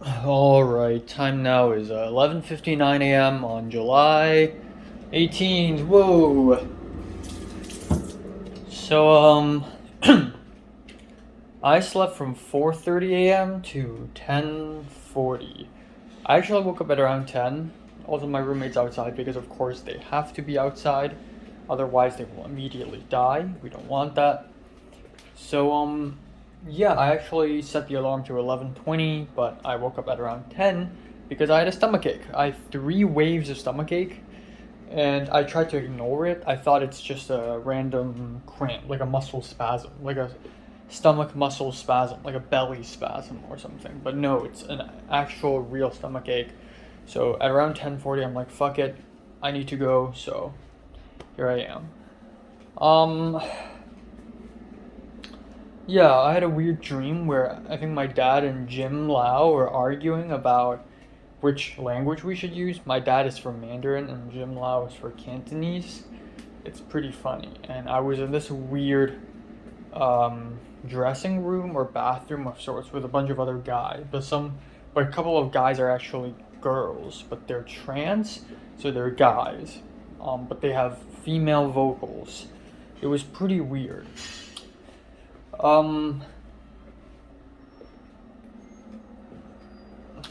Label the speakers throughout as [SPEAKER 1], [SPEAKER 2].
[SPEAKER 1] Alright, time now is 11:59 a.m. on July 18th. Whoa! So, I slept from 4:30 a.m. to 10:40. I actually woke up at around 10. Also, my roommate's outside because, of course, they have to be outside. Otherwise, they will immediately die. We don't want that. So, yeah, I actually set the alarm to 11:20, but I woke up at around 10 because I had a stomachache. I had 3 waves of stomachache, and I tried to ignore it. I thought it's just a random cramp, like a muscle spasm, like a stomach muscle spasm, like a belly spasm or something. But no, it's an actual real stomachache. So at around 10:40, I'm like, fuck it, I need to go. So here I am. Um, Yeah, I had a weird dream where I think my dad and Jim Lau were arguing about which language we should use. My dad is for Mandarin and Jim Lau is for Cantonese. It's pretty funny. And I was in this weird dressing room or bathroom of sorts with a bunch of other guys, but a couple of guys are actually girls, but they're trans, so they're guys. But they have female vocals. It was pretty weird. Um,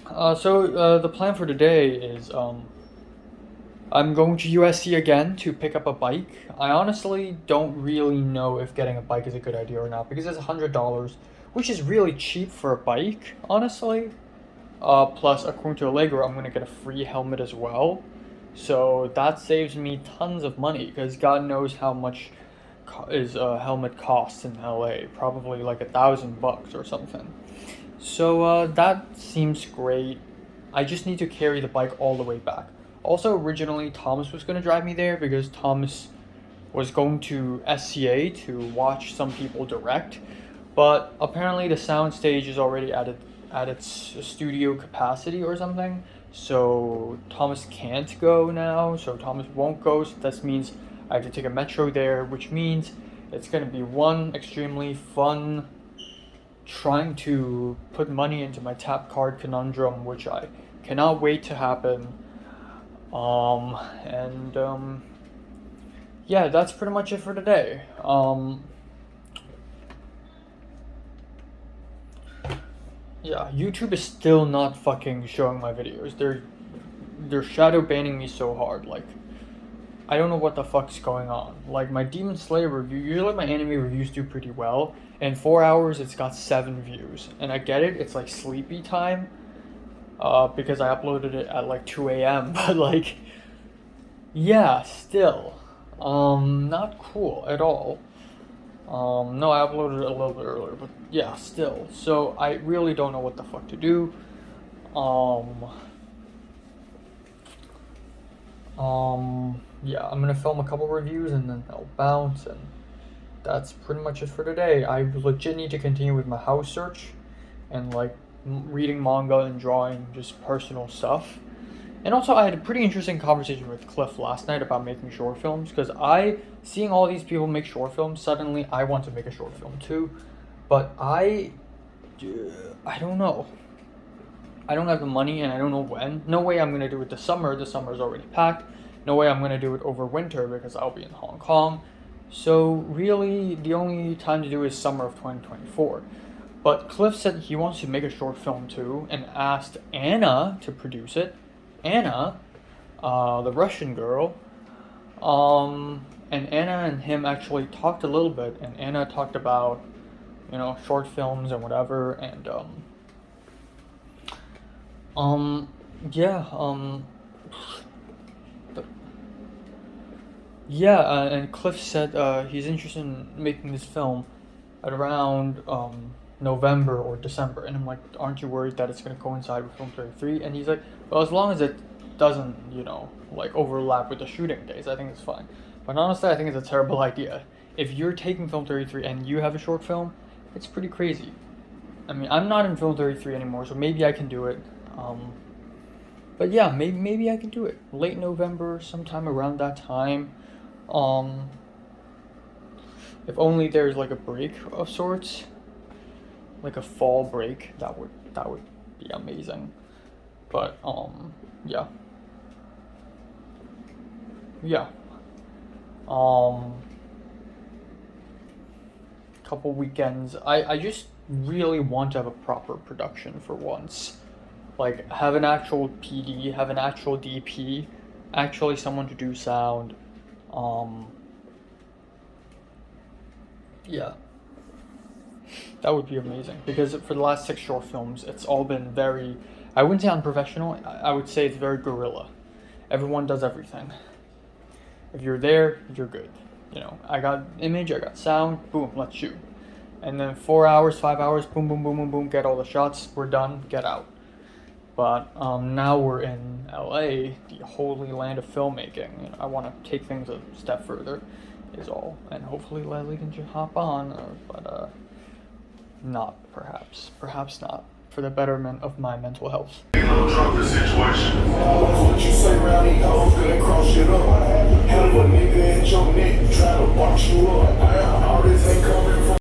[SPEAKER 1] the plan for today is I'm going to USC again to pick up a bike. I honestly don't really know if getting a bike is a good idea or not because it's $100, which is really cheap for a bike, honestly. Plus, according to Allegro, I'm gonna get a free helmet as well, so that saves me tons of money because God knows how much is a helmet costs in LA. Probably like $1,000 or something. So that seems great. I just need to carry the bike all the way back. Also, originally Thomas was going to drive me there because Thomas was going to SCA to watch some people direct, but apparently the sound stage is already at its studio capacity or something. So Thomas can't go now. So Thomas won't go. So that means I have to take a metro there, which means it's going to be one extremely fun trying to put money into my tap card conundrum, which I cannot wait to happen. And yeah, that's pretty much it for today. Yeah, YouTube is still not fucking showing my videos. They're shadow banning me so hard. Like, I don't know what the fuck's going on. Like my Demon Slayer review, usually my anime reviews do pretty well. In 4 hours, it's got 7 views, and I get it. It's like sleepy time, because I uploaded it at like 2 a.m. But like, yeah, still, not cool at all. No, I uploaded it a little bit earlier, but yeah, still. So I really don't know what the fuck to do. Um, yeah, I'm gonna film a couple reviews and then I'll bounce, and that's pretty much it for today. I legit need to continue with my house search and like reading manga and drawing just personal stuff. And also, I had a pretty interesting conversation with Cliff last night about making short films because seeing all these people make short films, suddenly I want to make a short film too. But I don't know. I don't have the money and I don't know when. No way I'm gonna do it this summer. The summer is already packed. No way I'm gonna do it over winter because I'll be in Hong Kong. So really, the only time to do is summer of 2024. But Cliff said he wants to make a short film too and asked Anna to produce it. Anna, the Russian girl, and Anna and him actually talked a little bit, and Anna talked about, short films and whatever, and um, yeah, yeah, and Cliff said he's interested in making this film at around November or December, and I'm like, aren't you worried that it's gonna coincide with Film 33? And he's like, well, as long as it doesn't, like overlap with the shooting days, I think it's fine. But honestly, I think it's a terrible idea. If you're taking Film 33 and you have a short film, it's pretty crazy. I mean, I'm not in Film 33 anymore, so maybe I can do it. Um, but yeah, maybe I can do it late November, sometime around that time. Um, if only there's like a break of sorts, like a fall break, that would be amazing. But yeah. Yeah. Couple weekends. I just really want to have a proper production for once. Like have an actual PD, have an actual DP, actually someone to do sound. Um yeah, that would be amazing because for the last 6 short films, it's all been very, I wouldn't say unprofessional, I would say it's very guerrilla. Everyone does everything. If you're there, you're good. You know, I got image, I got sound, boom, let's shoot. And then 4 hours, 5 hours, boom, boom, boom, boom, boom, get all the shots, we're done, get out. But now we're in LA, the holy land of filmmaking, and I want to take things a step further, is all. And hopefully Leslie can just hop on, but not perhaps. Perhaps not. For the betterment of my mental health.
[SPEAKER 2] Situation. What you say around these hoes, gonna cross it up. Hell of a nigga at your neck, try to box you up. All this ain't coming from.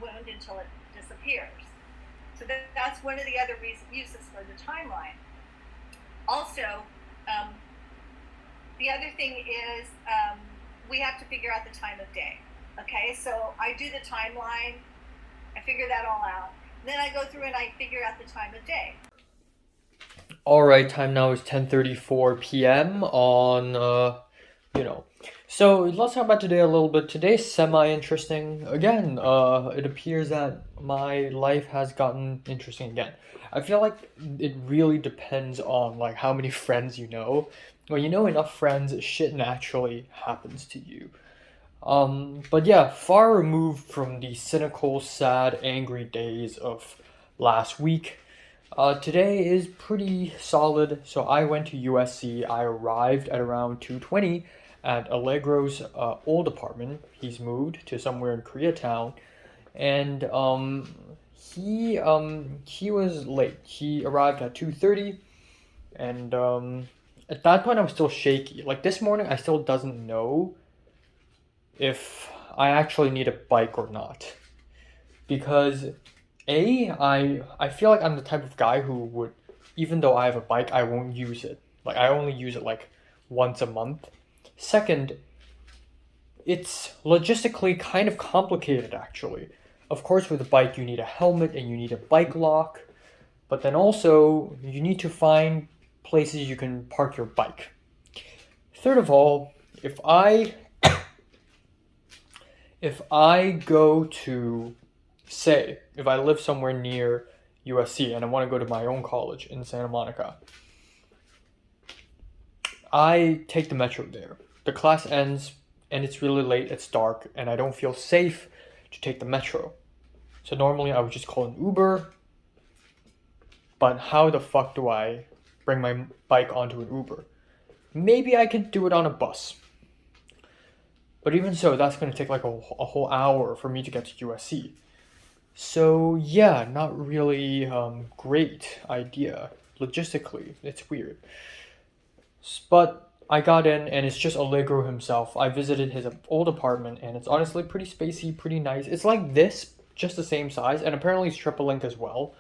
[SPEAKER 3] Wound until it disappears. So that's one of the other uses for the timeline. Also, the other thing is we have to figure out the time of day. Okay, so I do the timeline, I figure that all out. Then I go through and I figure out the time of day.
[SPEAKER 1] Alright, time now is 10:34 p.m. on, So let's talk about today a little bit. Today's semi-interesting. Again, it appears that my life has gotten interesting again. I feel like it really depends on like how many friends you know. When you know enough friends, shit naturally happens to you. But yeah, far removed from the cynical, sad, angry days of last week. Today is pretty solid. So I went to USC. I arrived at around 2:20 at Allegro's old apartment. He's moved to somewhere in Koreatown, and he was late. He arrived at 2:30, and at that point I was still shaky. Like this morning, I still doesn't know if I actually need a bike or not, because I feel like I'm the type of guy who would, even though I have a bike, I won't use it. Like I only use it like once a month. Second, it's logistically kind of complicated actually. Of course, with a bike, you need a helmet and you need a bike lock, but then also you need to find places you can park your bike. Third of all, if I go to, say, if I live somewhere near USC and I want to go to my own college in Santa Monica, I take the metro there. The class ends and it's really late, it's dark, and I don't feel safe to take the metro. So normally I would just call an Uber, but how the fuck do I bring my bike onto an Uber? Maybe I can do it on a bus. But even so, that's going to take like a whole hour for me to get to USC. So yeah, not really great idea. Logistically, it's weird. But I got in and it's just Allegro himself. I visited his old apartment and it's honestly pretty spacey, pretty nice. It's like this, just the same size, and apparently it's triple link as well.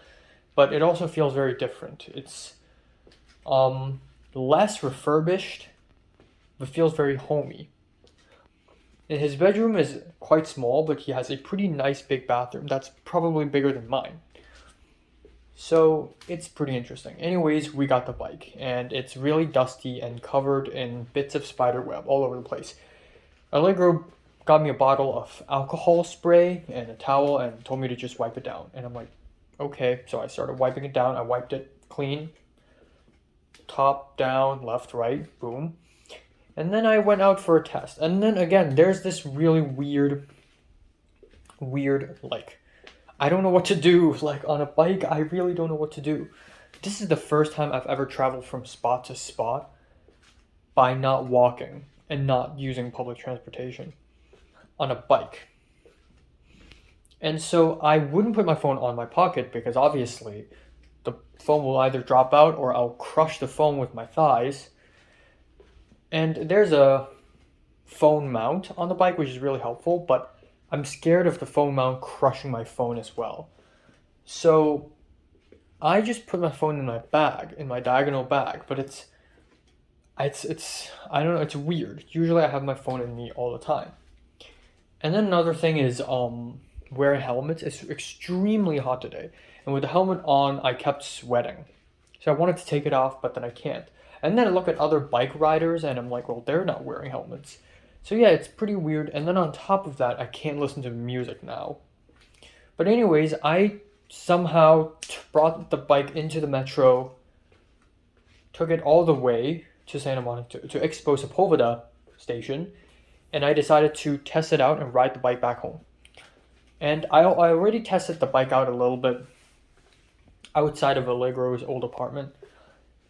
[SPEAKER 1] But it also feels very different. It's less refurbished, but feels very homey. And his bedroom is quite small, but he has a pretty nice big bathroom that's probably bigger than mine. So it's pretty interesting. Anyways, we got the bike, and it's really dusty and covered in bits of spider web all over the place. Allegro got me a bottle of alcohol spray and a towel and told me to just wipe it down. And I'm like, okay. So I started wiping it down. I wiped it clean. Top, down, left, right, boom. And then I went out for a test. And then again, there's this really weird, like, I don't know what to do. Like, on a bike, I really don't know what to do. This is the first time I've ever traveled from spot to spot by not walking and not using public transportation on a bike. And so I wouldn't put my phone on my pocket because obviously the phone will either drop out or I'll crush the phone with my thighs. And there's a phone mount on the bike, which is really helpful, but I'm scared of the phone mount crushing my phone as well. So I just put my phone in my bag, in my diagonal bag, but it's I don't know, it's weird. Usually I have my phone in me all the time. And then another thing is wearing helmets. It's extremely hot today. And with the helmet on, I kept sweating. So I wanted to take it off, but then I can't. And then I look at other bike riders and I'm like, well, they're not wearing helmets. So yeah, it's pretty weird. And then on top of that, I can't listen to music now. But anyways, I somehow brought the bike into the metro, took it all the way to Santa Monica, to Expo Sepulveda station, and I decided to test it out and ride the bike back home. And I already tested the bike out a little bit outside of Allegro's old apartment.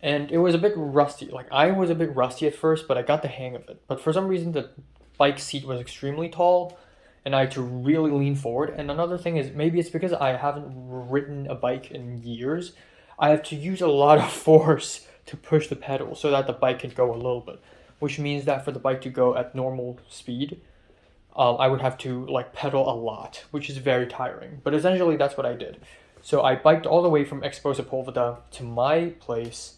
[SPEAKER 1] And it was a bit rusty. Like, I was a bit rusty at first, but I got the hang of it. But for some reason, the bike seat was extremely tall, and I had to really lean forward. And another thing is, maybe it's because I haven't ridden a bike in years. I have to use a lot of force to push the pedal so that the bike can go a little bit. Which means that for the bike to go at normal speed, I would have to, like, pedal a lot, which is very tiring. But essentially, that's what I did. So I biked all the way from Expo Sepulveda to my place,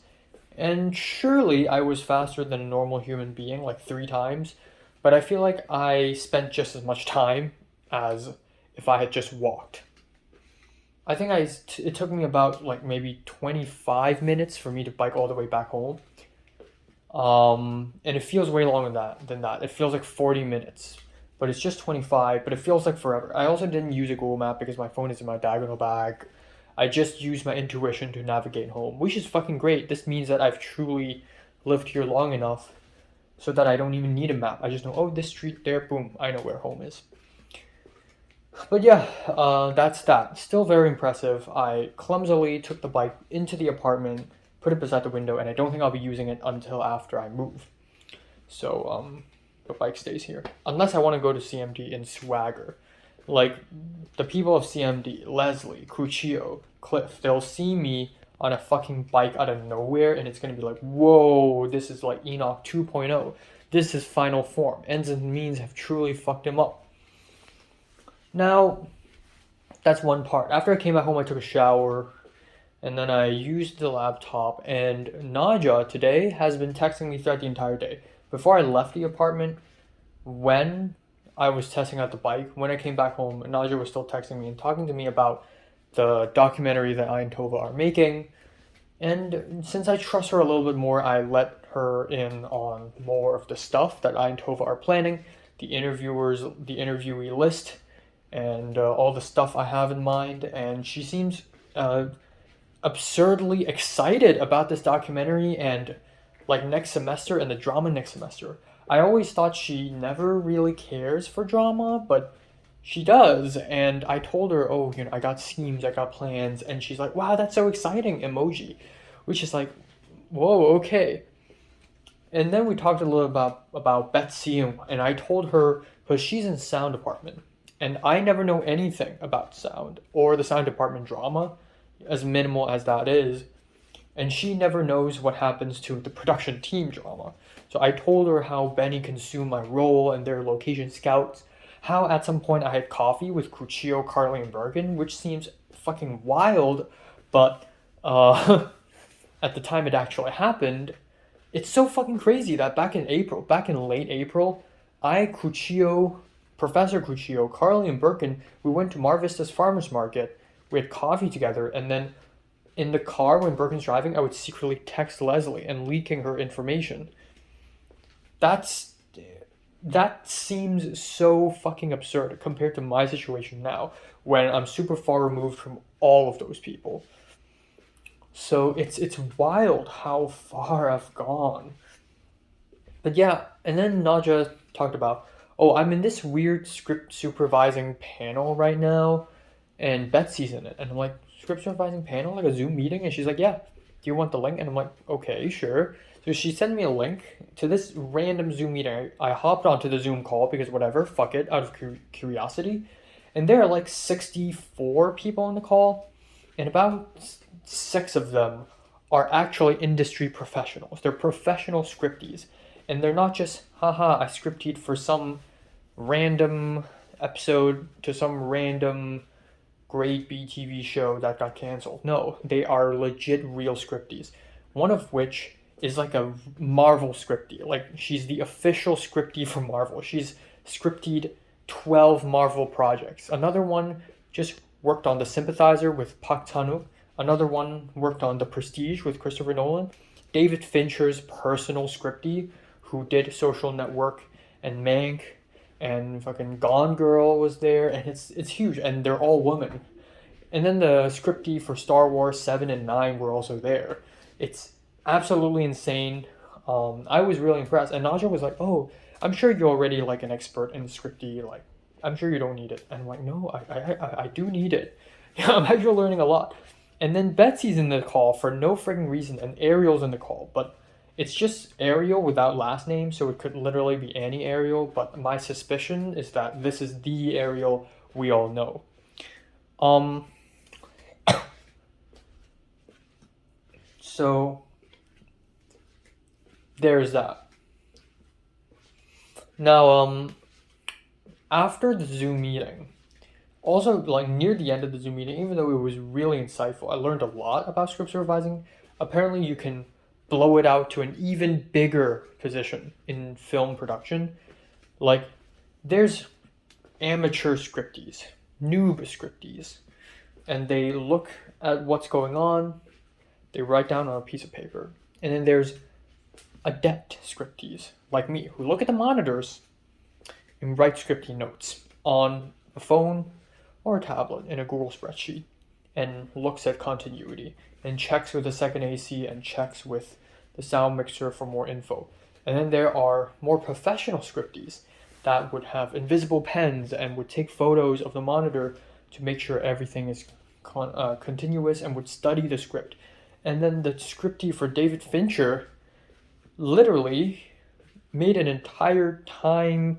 [SPEAKER 1] and surely I was faster than a normal human being, like 3 times, but I feel like I spent just as much time as if I had just walked. I think it took me about like maybe 25 minutes for me to bike all the way back home. And it feels way longer than that. It feels like 40 minutes, but it's just 25, but it feels like forever. I also didn't use a Google map because my phone is in my diagonal bag. I just used my intuition to navigate home, which is fucking great. This means that I've truly lived here long enough so that I don't even need a map. I just know, oh, this street there, boom, I know where home is. But yeah, that's that. Still very impressive. I clumsily took the bike into the apartment, put it beside the window, and I don't think I'll be using it until after I move. So, the bike stays here. Unless I want to go to CMD in swagger. Like, the people of CMD, Leslie, Crucio, Cliff, they'll see me on a fucking bike out of nowhere, and it's gonna be like, whoa, this is like Enoch 2.0. This is final form. Ends and means have truly fucked him up. Now, that's one part. After I came back home, I took a shower, and then I used the laptop, and Naja today has been texting me throughout the entire day. Before I left the apartment, when I was testing out the bike, when I came back home, Naja was still texting me and talking to me about the documentary that I and Tova are making. And since I trust her a little bit more, I let her in on more of the stuff that I and Tova are planning, the interviewee list, and all the stuff I have in mind. And she seems absurdly excited about this documentary and like next semester and the drama next semester. I always thought she never really cares for drama, but she does. And I told her, oh, I got schemes, I got plans, and she's like, wow, that's so exciting, emoji, which is like, whoa, okay. And then we talked a little about Betsy, and I told her, because she's in sound department, and I never know anything about sound or the sound department drama, as minimal as that is. And she never knows what happens to the production team drama. So I told her how Benny consumed my role and their location scouts, how at some point I had coffee with Crucio, Carly, and Bergen, which seems fucking wild, but at the time it actually happened, it's so fucking crazy that back in late April, Crucio, Professor Crucio, Carly, and Birkin, we went to Mar Vista's farmer's market, we had coffee together, and then in the car when Birkin's driving, I would secretly text Leslie and leaking her information. That seems so fucking absurd compared to my situation now, when I'm super far removed from all of those people. So it's wild how far I've gone. But yeah, and then Naja talked about, oh, I'm in this weird script supervising panel right now, and Betsy's in it. And I'm like, script supervising panel? Like a Zoom meeting? And she's like, yeah, do you want the link? And I'm like, okay, sure. So she sent me a link to this random Zoom meeting. I hopped onto the Zoom call because whatever, fuck it, out of curiosity. And there are like 64 people on the call, and about 6 of them are actually industry professionals. They're professional scripties. And they're not just, haha, I scripted for some random episode to some random great BTV show that got canceled. No, they are legit real scripties. One of which is like a Marvel scriptie. Like, she's the official scriptie for Marvel. She's scripted 12 Marvel projects. Another one just worked on The Sympathizer with Park Chan-wook. Another one worked on The Prestige with Christopher Nolan. David Fincher's personal scriptie, who did Social Network and Mank, and fucking Gone Girl was there, and it's huge, and they're all women. And then the scriptie for Star Wars 7 and 9 were also there. It's absolutely insane. I was really impressed, and Naja was like, oh, I'm sure you're already like an expert in scriptie, like, I'm sure you don't need it. And I'm like, no, I do need it. Yeah, I'm actually learning a lot. And then Betsy's in the call for no frigging reason, and Ariel's in the call, but it's just Ariel without last name, so it could literally be any Ariel, but my suspicion is that this is the Ariel we all know. So there's that. Now, after the Zoom meeting, also like near the end of the Zoom meeting, even though it was really insightful, I learned a lot about script supervising. Apparently you can blow it out to an even bigger position in film production. Like, there's amateur scripties, noob scripties, and they look at what's going on, they write down on a piece of paper. And then there's adept scripties, like me, who look at the monitors and write scripty notes on a phone or a tablet in a Google spreadsheet, and looks at continuity, and checks with the second AC, and checks with the sound mixer for more info. And then there are more professional scripties that would have invisible pens and would take photos of the monitor to make sure everything is continuous, and would study the script. And then the scriptie for David Fincher literally made an entire timeline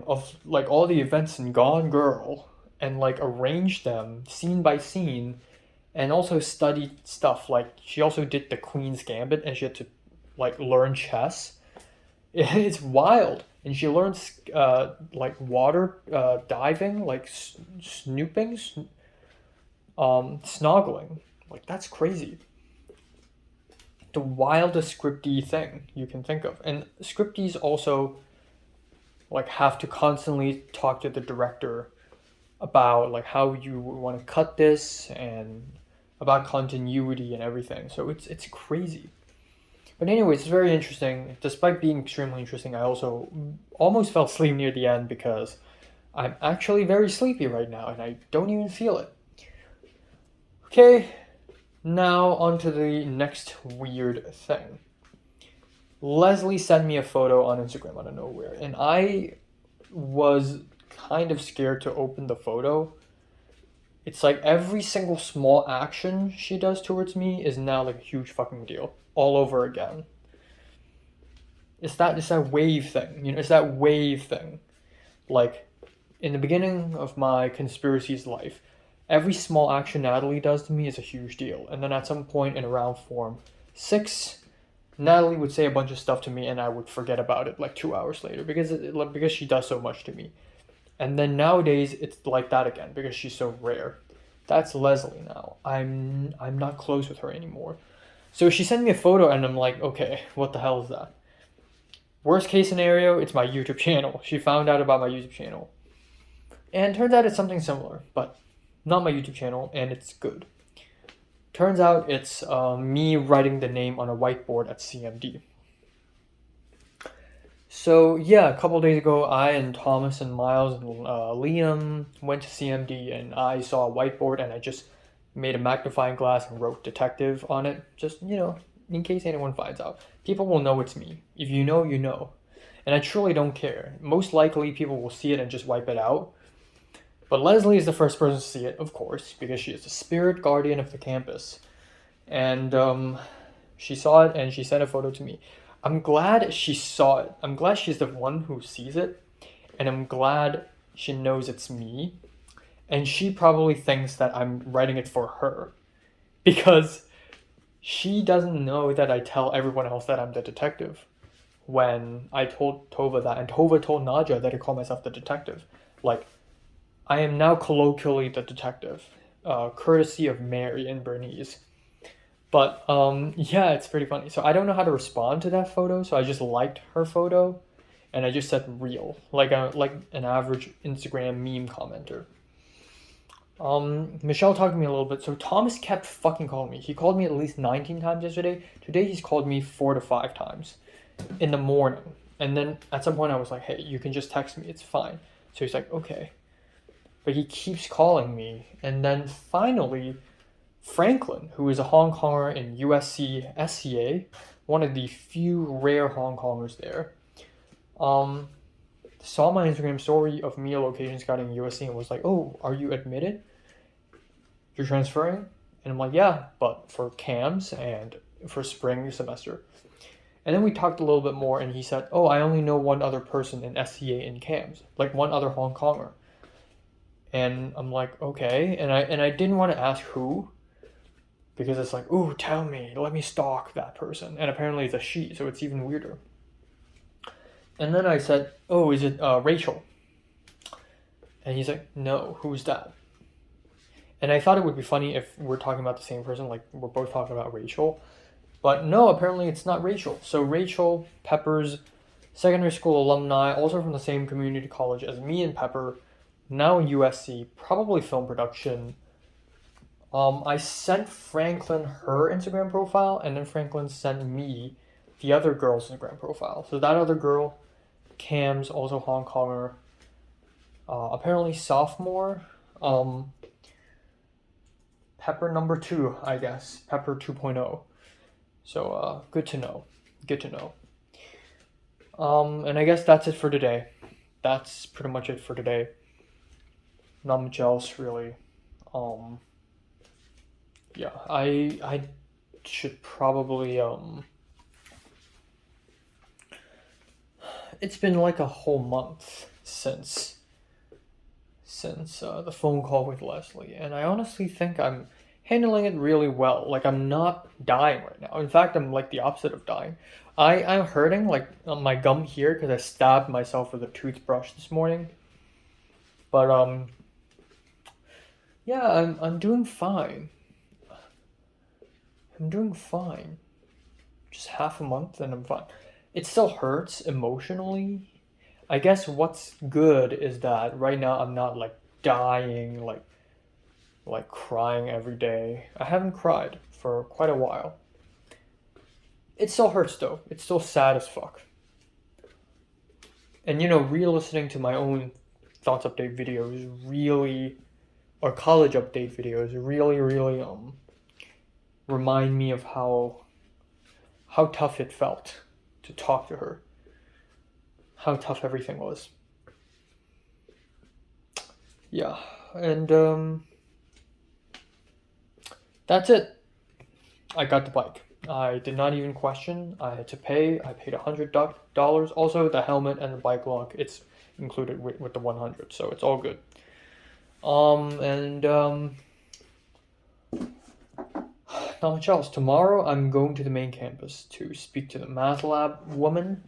[SPEAKER 1] of like all the events in Gone Girl, and like arranged them scene by scene, and also studied stuff. Like, she also did the Queen's Gambit, and she had to like learn chess. It's wild. And she learns like water diving, like snooping, snoggling. Like, that's crazy. The wildest scripty thing you can think of. And scripties also like have to constantly talk to the director about like how you want to cut this, and about continuity and everything. So it's crazy. But anyways, it's very interesting. Despite being extremely interesting, I also almost fell asleep near the end because I'm actually very sleepy right now, and I don't even feel it. Okay, now on to the next weird thing. Leslie sent me a photo on Instagram out of nowhere, and I was kind of scared to open the photo. It's like every single small action she does towards me is now like a huge fucking deal all over again. It's that wave thing, you know, it's that wave thing. Like, in the beginning of my conspiracies life, every small action Natalie does to me is a huge deal. And then at some point in around form 6, Natalie would say a bunch of stuff to me, and I would forget about it like 2 hours later because she does so much to me. And then nowadays it's like that again because she's so rare. That's Leslie now. I'm not close with her anymore. So she sent me a photo, and I'm like, okay, what the hell is that? Worst case scenario, it's my YouTube channel. She found out about my YouTube channel. And turns out it's something similar, but not my YouTube channel, and it's good. Turns out it's me writing the name on a whiteboard at CMD. So yeah, a couple days ago, I and Thomas and Miles and Liam went to CMD, and I saw a whiteboard, and I just made a magnifying glass and wrote detective on it, just, you know, in case anyone finds out. people will know it's me. If you know, you know. And I truly don't care. Most likely, people will see it and just wipe it out. But Leslie is the first person to see it, of course, because she is the spirit guardian of the campus. And she saw it and she sent a photo to me. I'm glad she saw it. I'm glad she's the one who sees it. And I'm glad she knows it's me. And she probably thinks that I'm writing it for her. Because she doesn't know that I tell everyone else that I'm the detective. When I told Tova that, and Tova told Nadja that I call myself the detective. Like, I am now colloquially the detective, courtesy of Mary and Bernice. But yeah, it's pretty funny. So I don't know how to respond to that photo, so I just liked her photo, and I just said real, like an average Instagram meme commenter. Michelle talked to me a little bit. So Thomas kept fucking calling me. He called me at least 19 times yesterday. Today he's called me 4 to 5 times in the morning. And then at some point I was like, hey, you can just text me. It's fine. So he's like, okay. But he keeps calling me. And then finally, Franklin, who is a Hong Konger in USC SCA, one of the few rare Hong Kongers there, saw my Instagram story of me a location scouting USC and was like, oh, are you admitted? You're transferring? And I'm like, yeah, but for CAMS and for spring semester. And then we talked a little bit more and he said, oh, I only know one other person in SCA in CAMS, like one other Hong Konger. And I'm like, okay. And I didn't want to ask who, because it's like, ooh, tell me, let me stalk that person. And apparently it's a she, so it's even weirder. And then I said, oh, is it Rachel? And he's like, no, who's that? And I thought it would be funny if we're talking about the same person, like we're both talking about Rachel. But no, apparently it's not Rachel. So Rachel, Pepper's secondary school alumni, also from the same community college as me and Pepper, now in USC, probably film production. I sent Franklin her Instagram profile, and then Franklin sent me the other girl's Instagram profile. So that other girl, CAMS, also Hong Konger, apparently sophomore, Pepper number 2, I guess, Pepper 2.0. So good to know, and I guess that's it for today. That's pretty much it for today. Not much else really. Yeah, I should probably it's been like a whole month since the phone call with Leslie, and I honestly think I'm handling it really well. Like, I'm not dying right now. In fact, I'm like the opposite of dying. I'm hurting like on my gum here because I stabbed myself with a toothbrush this morning. But yeah, I'm doing fine. Just half a month and I'm fine. It still hurts emotionally. I guess what's good is that right now I'm not like dying, like crying every day. I haven't cried for quite a while. It still hurts though. It's still sad as fuck. And re-listening to my own thoughts update videos really, or college update videos really remind me of how tough it felt to talk to her. How tough everything was. Yeah, and that's it. I got the bike. I did not even question. I had to pay. I paid $100. Also, the helmet and the bike lock, it's included with the 100, so it's all good. Not much else. Tomorrow, I'm going to the main campus to speak to the math lab woman.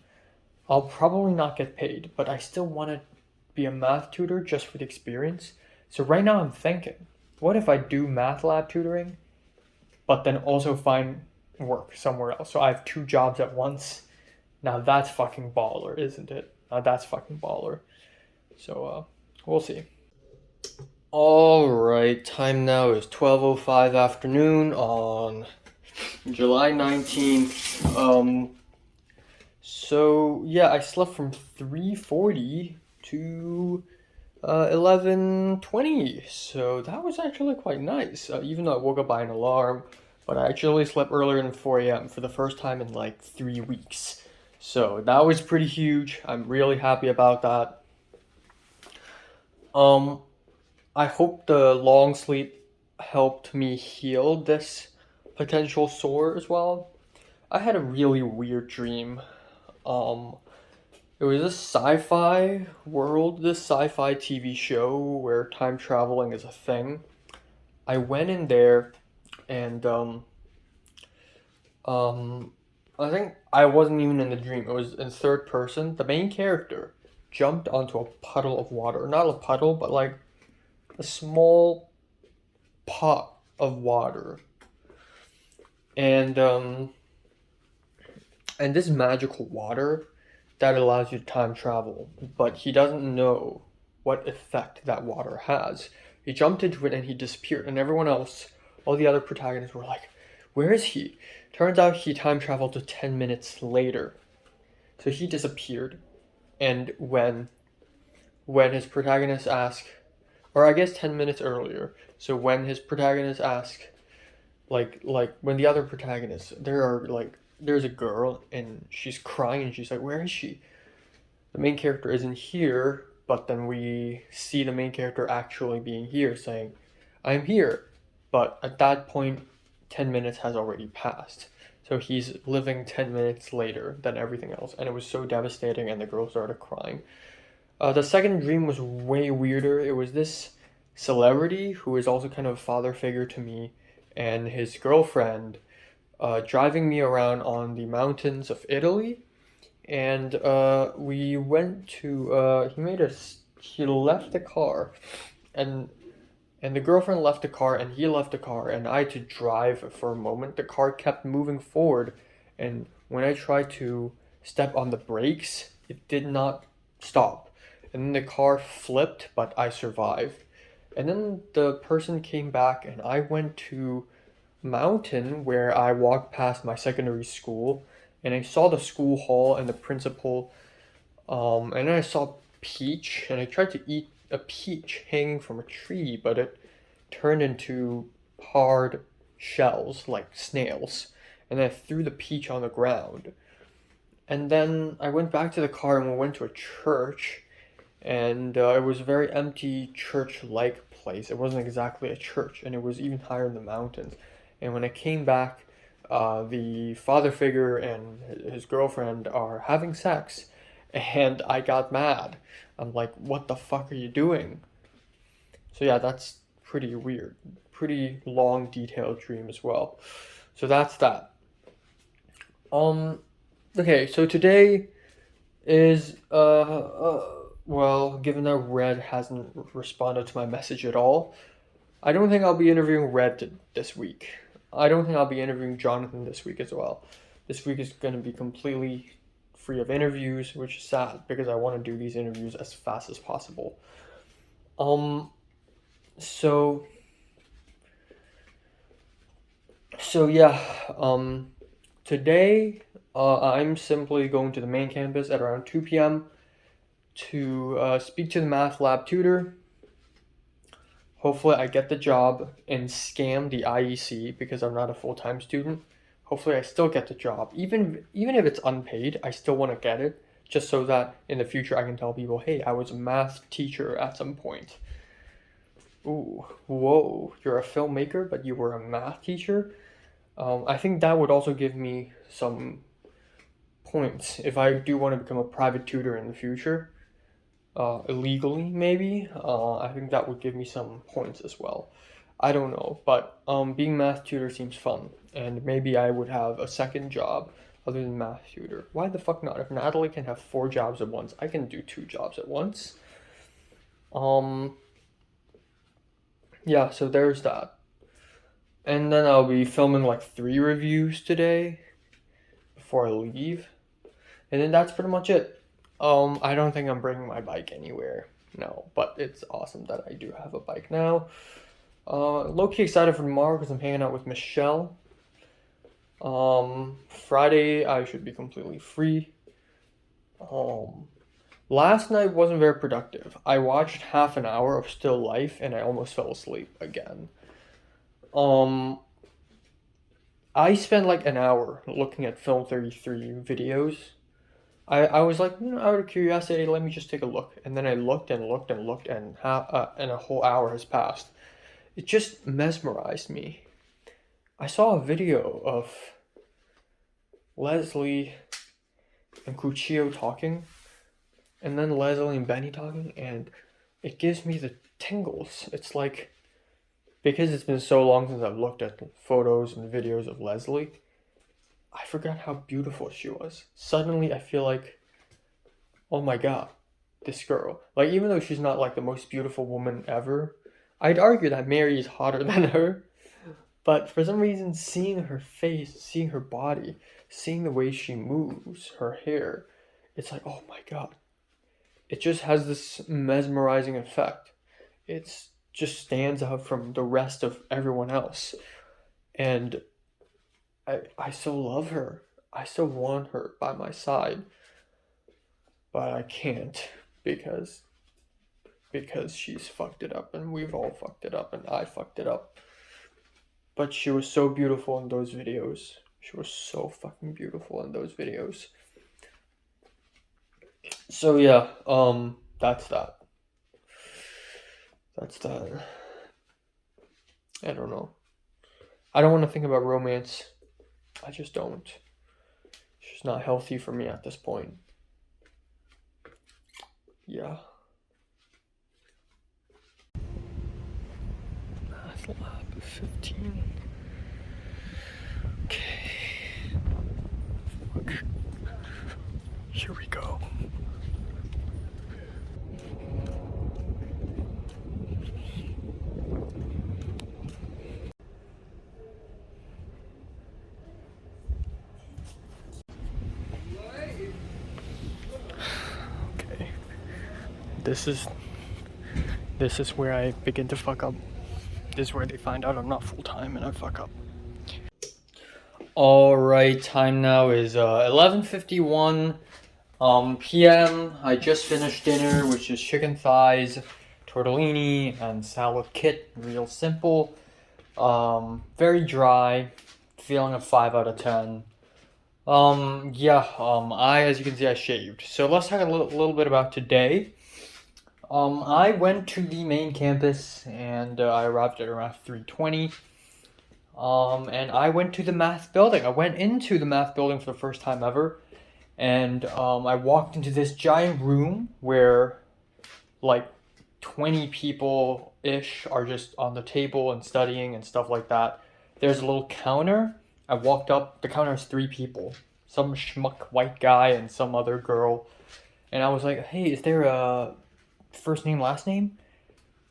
[SPEAKER 1] I'll probably not get paid, but I still want to be a math tutor just for the experience. So right now I'm thinking, what if I do math lab tutoring, but then also find work somewhere else? So I have 2 jobs at once. Now that's fucking baller, isn't it? Now that's fucking baller. So we'll see. Alright, time now is 12:05 afternoon on July 19th. So yeah, I slept from 3:40 to 11:20. So that was actually quite nice. Even though I woke up by an alarm, but I actually slept earlier than 4 a.m. for the first time in like 3 weeks. So that was pretty huge. I'm really happy about that. Um, I hope the long sleep helped me heal this potential sore as well. I had a really weird dream. Um, it was this sci-fi world, this sci-fi TV show where time traveling is a thing. I went in there and um I think I wasn't even in the dream. It was in third person. The main character jumped onto a puddle of water. Not a puddle, but like a small pot of water. And this magical water that allows you to time travel, but he doesn't know what effect that water has. He jumped into it and he disappeared, and everyone else, all the other protagonists were like, "Where is he?" Turns out he time traveled to 10 minutes later. So he disappeared, and when his protagonist asked, or I guess 10 minutes earlier, so when his protagonist asked, like when the other protagonists, there's a girl and she's crying and she's like, "Where is she?" The main character isn't here, but then we see the main character actually being here saying, "I'm here." But at that point, 10 minutes has already passed. So he's living 10 minutes later than everything else. And it was so devastating, and the girl started crying. The second dream was way weirder. It was this celebrity who is also kind of a father figure to me and his girlfriend driving me around on the mountains of Italy. And we went to, he left the car, and the girlfriend left the car, and he left the car, and I had to drive for a moment. The car kept moving forward, and when I tried to step on the brakes, it did not stop. And then the car flipped, but I survived. And then the person came back, and I went to mountain where I walked past my secondary school, and I saw the school hall and the principal, and then I saw peach, and I tried to eat a peach hanging from a tree, but it turned into hard shells like snails, and I threw the peach on the ground. And then I went back to the car and we went to a church, and it was a very empty church-like place. It wasn't exactly a church, and it was even higher in the mountains. And when I came back, the father figure and his girlfriend are having sex, and I got mad. I'm like, "What the fuck are you doing?" So yeah, that's pretty weird. Pretty long, detailed dream as well. So that's that. Okay, so today is well, given that Red hasn't responded to my message at all, I don't think I'll be interviewing Red this week. I don't think I'll be interviewing Jonathan this week as well. This week is going to be completely free of interviews, which is sad because I want to do these interviews as fast as possible. So yeah, today I'm simply going to the main campus at around 2 p.m. to speak to the math lab tutor. Hopefully I get the job and scam the IEC because I'm not a full-time student. Hopefully I still get the job. Even if it's unpaid, I still want to get it, just so that in the future I can tell people, "Hey, I was a math teacher at some point." Ooh, whoa, you're a filmmaker, but you were a math teacher? I think that would also give me some points if I do want to become a private tutor in the future. Illegally, maybe. I think that would give me some points as well. I don't know, but being math tutor seems fun, and maybe I would have a second job other than math tutor. Why the fuck not? If Natalie can have 4 jobs at once, I can do 2 jobs at once. Yeah, so there's that. And then I'll be filming like 3 reviews today before I leave. And then that's pretty much it. I don't think I'm bringing my bike anywhere. No, but it's awesome that I do have a bike now. Low-key excited for tomorrow because I'm hanging out with Michelle. Friday I should be completely free. Last night wasn't very productive. I watched half an hour of Still Life and I almost fell asleep again. I spent like an hour looking at Film 33 videos. I was like, out of curiosity, let me just take a look. And then I looked and looked and looked, and and a whole hour has passed. It just mesmerized me. I saw a video of Leslie and Cuchillo talking, and then Leslie and Benny talking, and it gives me the tingles. It's like, because it's been so long since I've looked at photos and videos of Leslie, I forgot how beautiful she was. Suddenly I feel like, oh my god, this girl. Like, even though she's not like the most beautiful woman ever, I'd argue that Mary is hotter than her. But for some reason, seeing her face, seeing her body, seeing the way she moves, her hair, it's like, oh my god. It just has this mesmerizing effect. It's just stands out from the rest of everyone else. And I so love her. I so want her by my side. But I can't because she's fucked it up, and we've all fucked it up, and I fucked it up. But she was so beautiful in those videos. She was so fucking beautiful in those videos. So yeah, that's that. That's that. I don't know. I don't want to think about romance. I just don't. It's just not healthy for me at this point. Yeah. Math lab 15. Okay. Fuck. Here we go. Okay. This is where I begin to fuck up. This is where they find out I'm not full-time and I fuck up. Alright, time now is 11:51 p.m. I just finished dinner, which is chicken thighs, tortellini, and salad kit. Real simple. Very dry. Feeling a 5 out of 10. As you can see, I shaved. So let's talk a little bit about today. I went to the main campus, and I arrived at around 3:20. And I went to the math building. I went into the math building for the first time ever. And I walked into this giant room where like 20 people-ish are just on the table and studying and stuff like that. There's a little counter. I walked up, the counter has 3 people. Some schmuck white guy and some other girl. And I was like, hey, is there a first name, last name?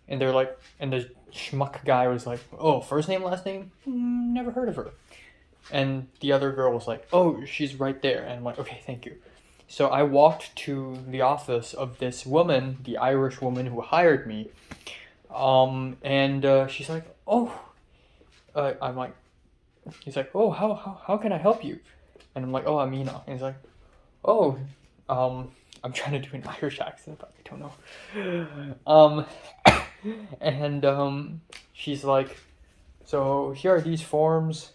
[SPEAKER 1] And they're like, and the schmuck guy was like, oh, first name, last name? Never heard of her. And the other girl was like, oh, she's right there. And I'm like, okay, thank you. So I walked to the office of this woman, the Irish woman who hired me. She's like, oh, I'm like, he's like, oh, how can I help you? And I'm like, oh, I'm Enoch. And he's like, oh, I'm trying to do an Irish accent, but I don't know. She's like, so here are these forms.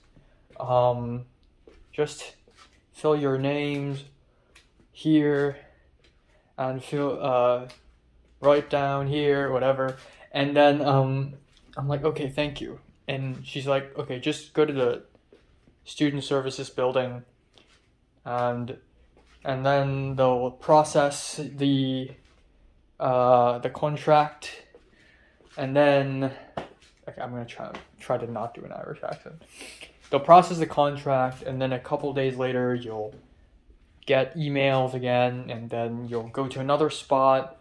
[SPEAKER 1] Just fill your names here and write down here, whatever. And then I'm like, okay, thank you. And she's like, okay, just go to the student services building, and then they'll process the contract, and then okay, I'm gonna try to not do an Irish accent. They'll process the contract, and then a couple days later you'll get emails again, and then you'll go to another spot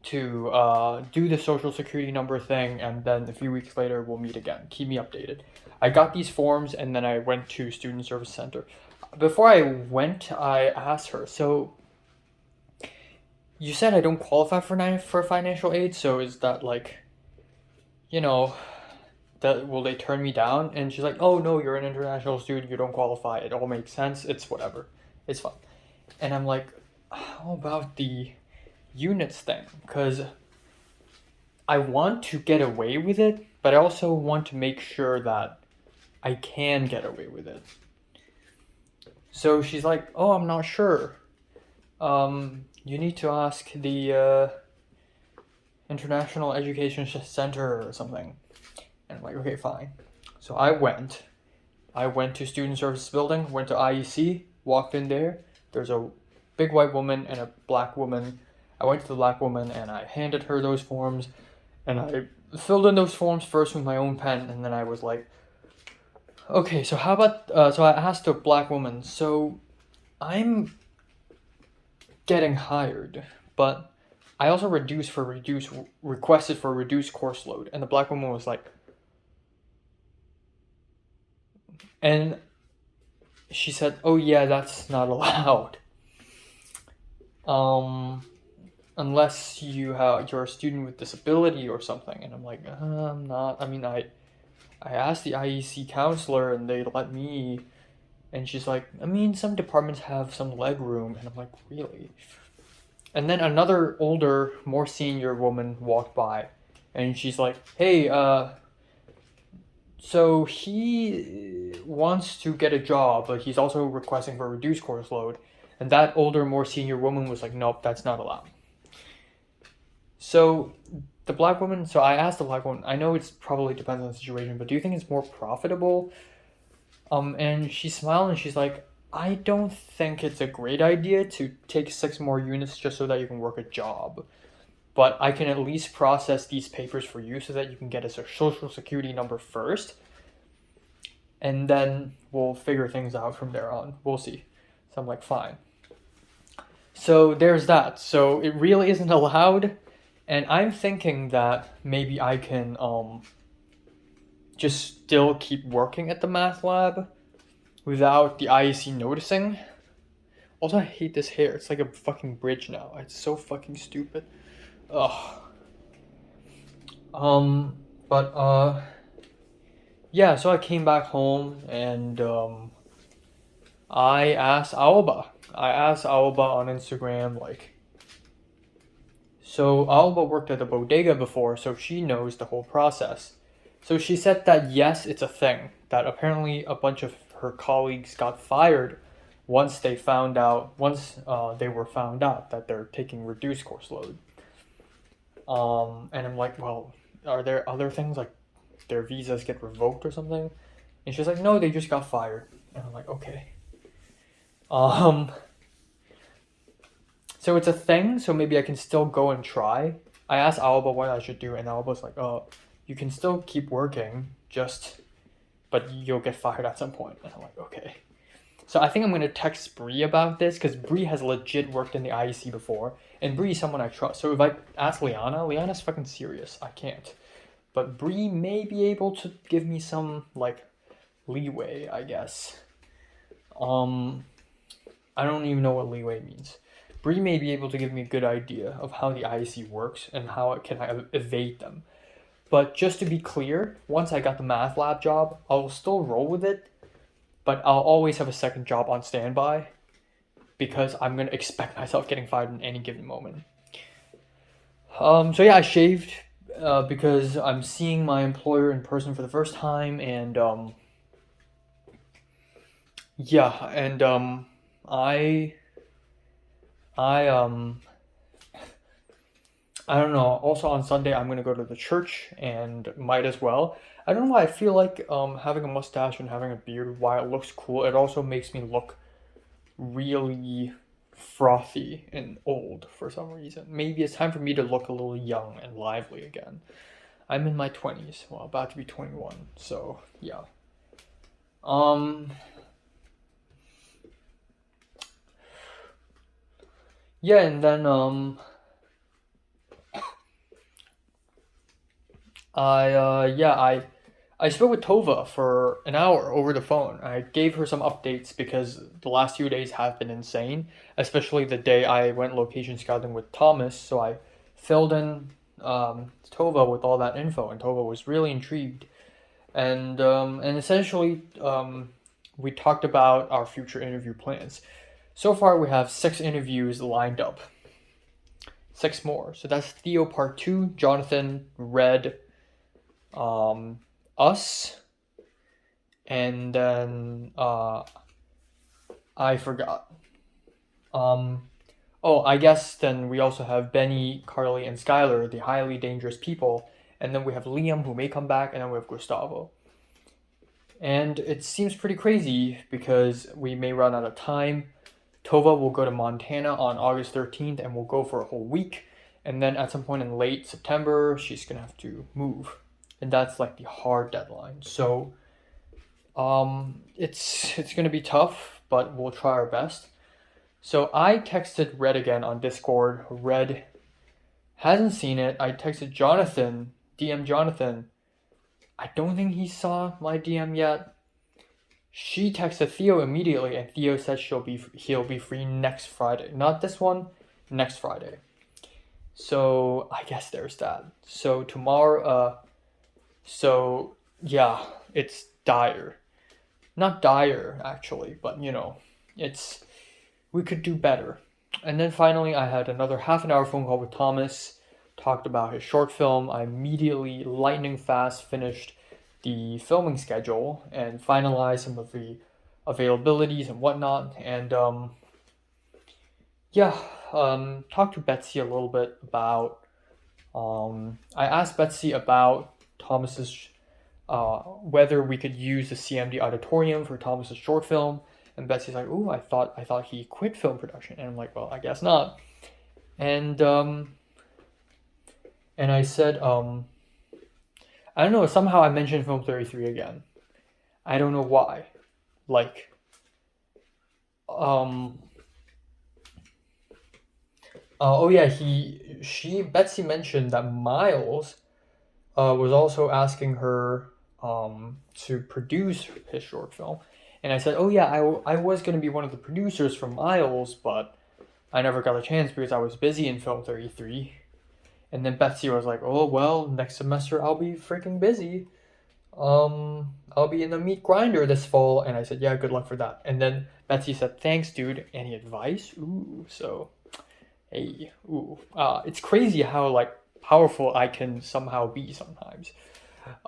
[SPEAKER 1] to do the social security number thing, and then a few weeks later we'll meet again. Keep me updated. I got these forms, and then I went to Student Service Center. Before I went, I asked her, so you said I don't qualify for financial aid, so is that like, that will they turn me down? And she's like, oh no, you're an international student, you don't qualify. It all makes sense. It's whatever. It's fine. And I'm like, how about the units thing? Because I want to get away with it, but I also want to make sure that I can get away with it. So she's like, oh, I'm not sure. You need to ask the International Education Center or something. And I'm like, okay, fine. So I went to Student Services Building, went to IEC, walked in there. There's a big white woman and a black woman. I went to the black woman and I handed her those forms, and I filled in those forms first with my own pen, and then I was like, okay, so how about, so I asked the black woman, so I'm getting hired, but I also requested for a reduced course load, and the black woman was like, and she said, oh yeah, that's not allowed. Unless you're a student with disability or something. And I'm like, I'm not. I mean, I asked the IEC counselor and they let me. And she's like, I mean, some departments have some leg room. And I'm like, really? And then another older, more senior woman walked by, and she's like, hey, so he wants to get a job, but he's also requesting for a reduced course load. And that older, more senior woman was like, nope, that's not allowed. So the black woman, so I asked the black woman, I know it's probably depends on the situation, but do you think it's more profitable? And she smiled and she's like, I don't think it's a great idea to take 6 more units just so that you can work a job. But I can at least process these papers for you so that you can get a social security number first. And then we'll figure things out from there on. We'll see. So I'm like, fine. So there's that. So it really isn't allowed. And I'm thinking that maybe I can just still keep working at the math lab without the IEC noticing. Also, I hate this hair. It's like a fucking bridge now. It's so fucking stupid. Ugh. Yeah, so I came back home and I asked Aoba on Instagram, like, so Aoba worked at a bodega before, so she knows the whole process. So she said that yes, it's a thing, that apparently a bunch of her colleagues got fired once they were found out that they're taking reduced course load. And I'm like, well, are there other things, like their visas get revoked or something? And she's like, no, they just got fired. And I'm like, okay. So it's a thing, so maybe I can still go and try. I asked Alba what I should do, and Alba's like, oh, you can still keep working, but you'll get fired at some point. And I'm like, okay. So I think I'm going to text Bree about this, because Bree has legit worked in the IEC before, and Bree is someone I trust. So if I ask Liana's fucking serious. I can't. But Bree may be able to give me some, like, leeway, I guess. I don't even know what leeway means. Bree may be able to give me a good idea of how the IEC works and how it can evade them. But just to be clear, once I got the math lab job, I'll still roll with it, but I'll always have a second job on standby because I'm going to expect myself getting fired in any given moment. So yeah, I shaved because I'm seeing my employer in person for the first time, and I don't know. Also on Sunday, I'm gonna go to the church and might as well. I don't know why I feel like having a mustache and having a beard, while it looks cool, it also makes me look really frothy and old for some reason. Maybe it's time for me to look a little young and lively again. I'm in my 20s, well, about to be 21, so yeah. Yeah, and then I spoke with Tova for an hour over the phone. I gave her some updates because the last few days have been insane, especially the day I went location scouting with Thomas. So I filled in Tova with all that info, and Tova was really intrigued. And essentially we talked about our future interview plans. So far we have 6 interviews lined up. 6 more. So that's Theo Part 2, Jonathan, Red, us, and then I forgot. Oh, I guess then we also have Benny, Carly, and Skylar, the highly dangerous people, and then we have Liam, who may come back, and then we have Gustavo. And it seems pretty crazy because we may run out of time. Tova will go to Montana on August 13th and will go for a whole week. And then at some point in late September, she's gonna have to move. And that's like the hard deadline. So it's gonna be tough, but we'll try our best. So I texted Red again on Discord. Red hasn't seen it. I texted Jonathan, DM Jonathan. I don't think he saw my DM yet. She texted Theo immediately, and Theo said he'll be free next Friday. Not this one, next Friday. So I guess there's that. So tomorrow, so yeah, it's dire. Not dire actually, but you know, we could do better. And then finally, I had another half an hour phone call with Thomas. Talked about his short film. I immediately, lightning fast, finished the filming schedule and finalized some of the availabilities and whatnot. And talked to Betsy a little bit about. I asked Betsy about Thomas's whether we could use the CMD auditorium for Thomas's short film. And Betsy's like, "Ooh, I thought he quit film production." And I'm like, "Well, I guess not." And I said, I don't know, somehow I mentioned Film 33 again. I don't know why. Like, Betsy mentioned that Miles was also asking her to produce his short film. And I said, oh yeah, I was going to be one of the producers for Miles, but I never got a chance because I was busy in Film 33. And then Betsy was like, oh, well, next semester I'll be freaking busy. I'll be in the meat grinder this fall. And I said, yeah, good luck for that. And then Betsy said, thanks, dude. Any advice? Ooh, so, hey, ooh. It's crazy how, like, powerful I can somehow be sometimes.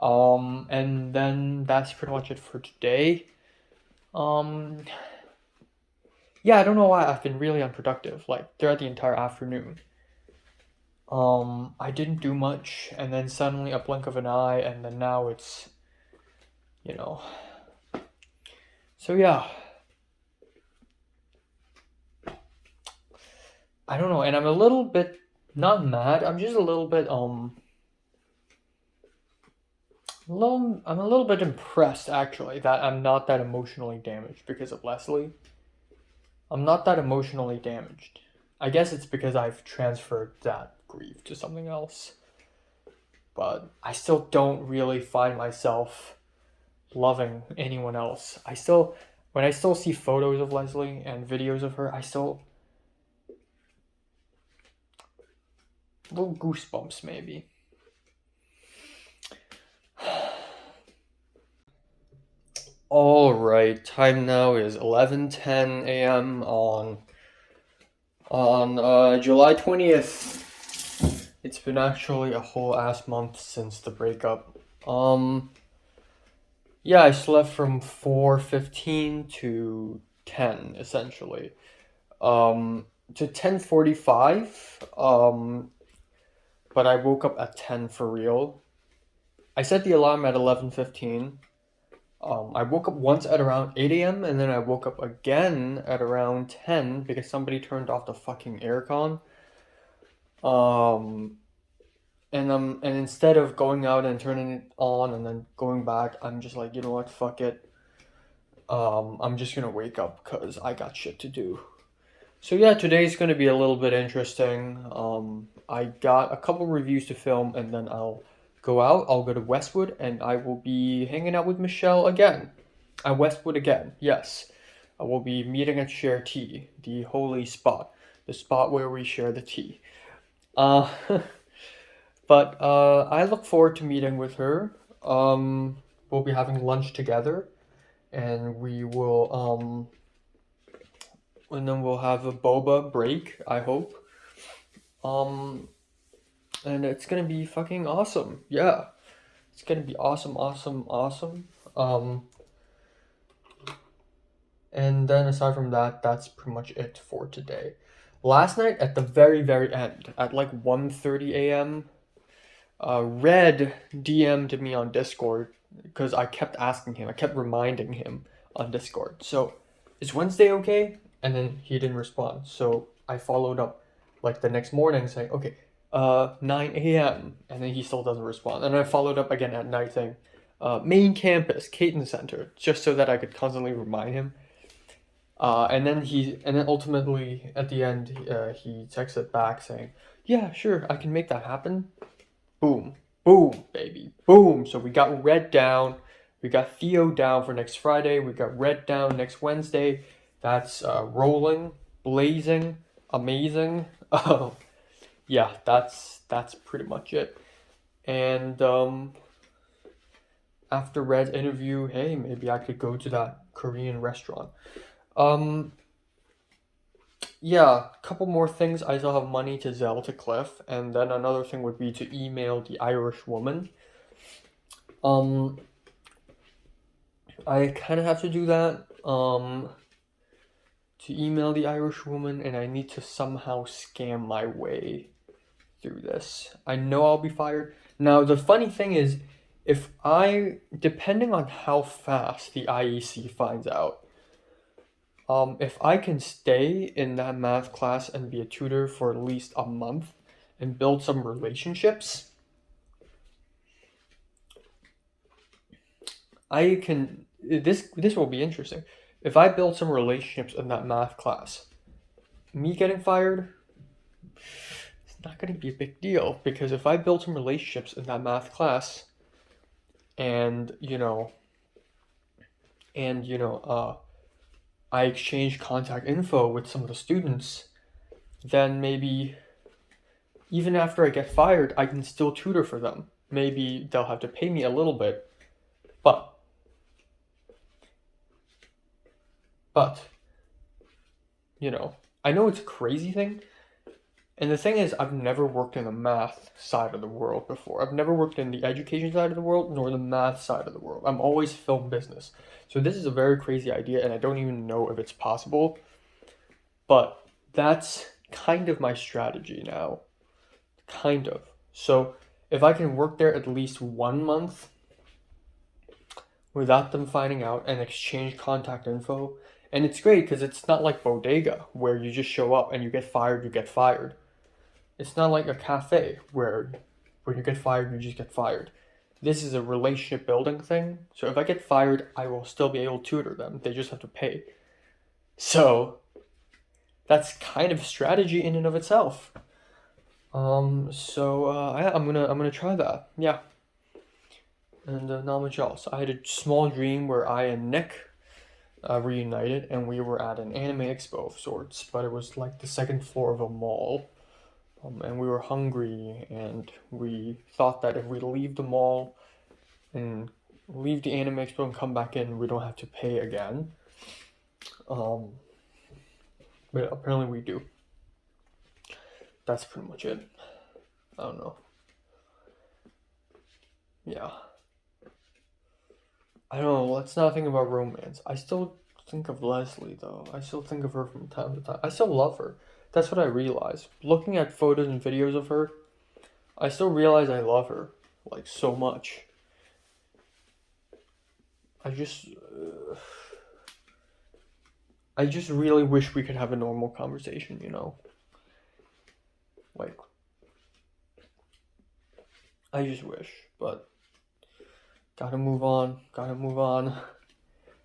[SPEAKER 1] And then that's pretty much it for today. Yeah, I don't know why I've been really unproductive, like, throughout the entire afternoon. I didn't do much, and then suddenly a blink of an eye, and then now it's, you know. So yeah. I don't know, and I'm a little bit, not mad, I'm just a little bit, I'm a little bit impressed, actually, that I'm not that emotionally damaged because of Leslie. I'm not that emotionally damaged. I guess it's because I've transferred that grief to something else. But I still don't really find myself loving anyone else. When I still see photos of Leslie and videos of her, little goosebumps maybe. All right, time now is 11:10 a.m. on July 20th. It's been actually a whole ass month since the breakup. Yeah, I slept from 4:15 to 10 essentially. To 10:45. But I woke up at 10 for real. I set the alarm at 11:15. I woke up once at around 8 a.m. and then I woke up again at around 10 because somebody turned off the fucking aircon. And instead of going out and turning it on and then going back, I'm just like, you know what, fuck it. I'm just gonna wake up because I got shit to do. So yeah, today's gonna be a little bit interesting. I got a couple reviews to film and then I'll go out, I'll go to Westwood, and I will be hanging out with Michelle again. At Westwood again, yes. I will be meeting at Share Tea, the holy spot. The spot where we share the tea. But I look forward to meeting with her. We'll be having lunch together. And we will, and then we'll have a boba break, I hope. And it's gonna be fucking awesome. Yeah. It's gonna be awesome. And then aside from that, that's pretty much it for today. Last night at the very, very end, at like 1:30 a.m., Red DM'd me on Discord because I kept asking him, I kept reminding him on Discord. So, is Wednesday okay? And then he didn't respond. So I followed up like the next morning saying, okay, 9 a.m. And then he still doesn't respond. And I followed up again at night saying, main campus, Caton Center, just so that I could constantly remind him. And then ultimately at the end, he texted back saying, yeah, sure, I can make that happen. Boom, boom, baby, boom. So we got Red down, we got Theo down for next Friday, we got Red down next Wednesday. That's rolling, blazing, amazing. Yeah, that's pretty much it. And after Red's interview, hey, maybe I could go to that Korean restaurant. Yeah, a couple more things. I still have money to Zelle to Cliff, and then another thing would be to email the Irish woman. I kind of have to do that. To email the Irish woman, and I need to somehow scam my way through this. I know I'll be fired. Now, the funny thing is, depending on how fast the IEC finds out, if I can stay in that math class and be a tutor for at least a month and build some relationships, this will be interesting. If I build some relationships in that math class, me getting fired, it's not going to be a big deal, because if I build some relationships in that math class and, I exchange contact info with some of the students, then maybe even after I get fired, I can still tutor for them. Maybe they'll have to pay me a little bit, but I know it's a crazy thing. And the thing is, I've never worked in the math side of the world before. I've never worked in the education side of the world, nor the math side of the world. I'm always film business. So this is a very crazy idea, and I don't even know if it's possible. But that's kind of my strategy now. Kind of. So if I can work there at least 1 month without them finding out and exchange contact info, and it's great because it's not like Bodega where you just show up and you get fired, you get fired. It's not like a cafe where when you get fired, you just get fired. This is a relationship building thing. So if I get fired, I will still be able to tutor them. They just have to pay. So that's kind of a strategy in and of itself. I'm gonna try that. Yeah. And not much else. I had a small dream where I and Nick reunited, and we were at an anime expo of sorts, but it was like the second floor of a mall. And we were hungry, and we thought that if we leave the mall and leave the anime expo and come back in, we don't have to pay again. But apparently we do. That's pretty much it. I don't know. Yeah. I don't know, let's not think about romance. I still think of Leslie, though. I still think of her from time to time. I still love her. That's what I realized. Looking at photos and videos of her, I still realize I love her, like, so much. I just really wish we could have a normal conversation, Like, I just wish, but gotta move on.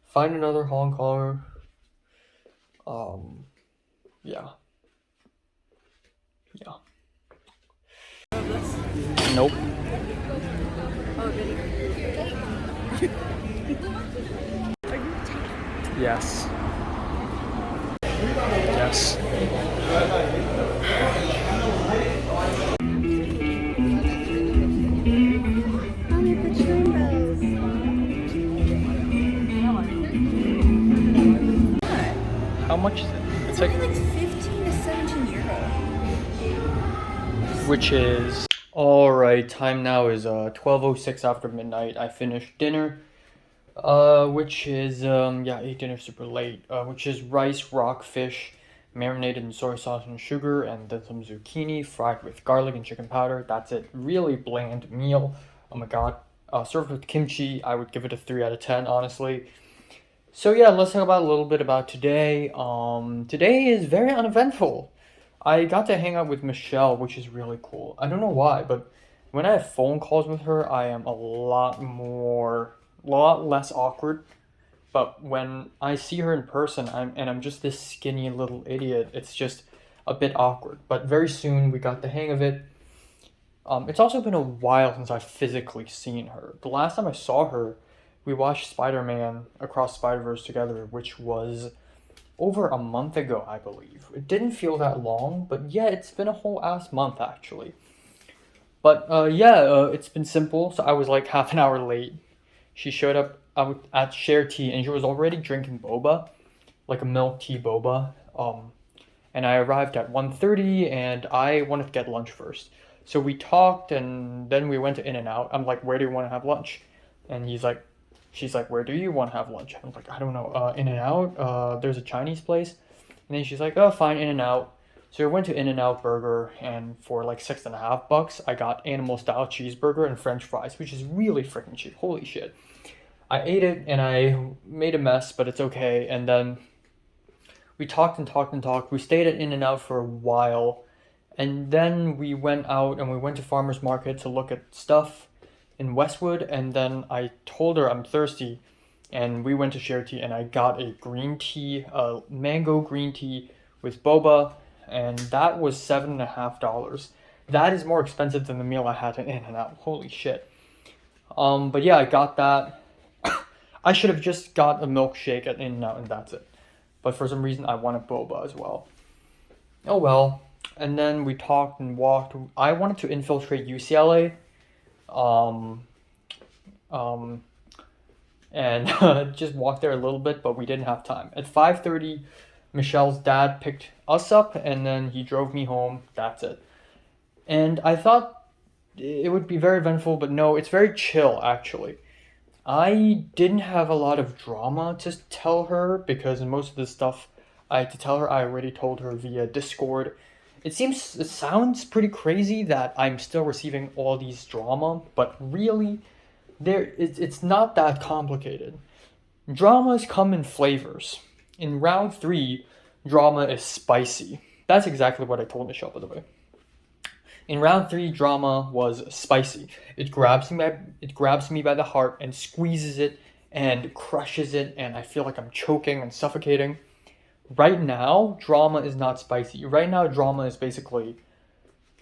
[SPEAKER 1] Find another Hong Konger. Yeah. Nope. Yes. How much is it? It's like
[SPEAKER 4] 15 to 17 euro.
[SPEAKER 1] Which is alright. Time now is 12:06 after midnight. I finished dinner. Which is yeah, ate dinner super late. Which is rice, rockfish, marinated in soy sauce and sugar, and then some zucchini fried with garlic and chicken powder. That's it. Really bland meal. Oh my god. Served with kimchi, I would give it a 3 out of 10, honestly. So yeah, let's talk about a little bit about today. Today is very uneventful. I got to hang out with Michelle, which is really cool. I don't know why, but when I have phone calls with her, I am lot less awkward. But when I see her in person, I'm just this skinny little idiot. It's just a bit awkward. But very soon we got the hang of it. It's also been a while since I've physically seen her. The last time I saw her, we watched Spider-Man Across Spider-Verse together, which was over a month ago, I believe. It didn't feel that long, but yeah, it's been a whole ass month actually. But yeah, it's been simple. So I was like half an hour late. She showed up out at Share Tea, and she was already drinking boba, like a milk tea boba. And I arrived at 1:30, and I wanted to get lunch first. So we talked, and then we went to In-N-Out. I'm like, where do you want to have lunch? And she's like, where do you want to have lunch? I'm like, I don't know, In-N-Out. There's a Chinese place. And then she's like, oh, fine, In-N-Out. So we went to In-N-Out Burger, and for like $6.50, I got animal style cheeseburger and French fries, which is really freaking cheap. Holy shit! I ate it and I made a mess, but it's okay. And then we talked and talked and talked. We stayed at In-N-Out for a while, and then we went out and we went to Farmers Market to look at stuff in Westwood. And then I told her I'm thirsty, and we went to Share Tea, and I got a green tea, a mango green tea with boba, and that was $7.50. That is more expensive than the meal I had in In-N-Out. Holy shit. But yeah, I got that. I should have just got a milkshake at In-N-Out and that's it. But for some reason, I wanted boba as well. Oh well. And then we talked and walked. I wanted to infiltrate UCLA. Um, and just walked there a little bit, but we didn't have time. At 5:30, Michelle's dad picked us up, and then he drove me home. That's it. And I thought it would be very eventful, but no, it's very chill actually. I didn't have a lot of drama to tell her because most of the stuff I had to tell her, I already told her via Discord. It sounds pretty crazy that I'm still receiving all these drama, but really, it's not that complicated. Dramas come in flavors. In round 3, drama is spicy. That's exactly what I told Michelle, by the way. In round 3, drama was spicy. It grabs me by the heart and squeezes it and crushes it, and I feel like I'm choking and suffocating. Right now, drama is not spicy. Right now, drama is basically,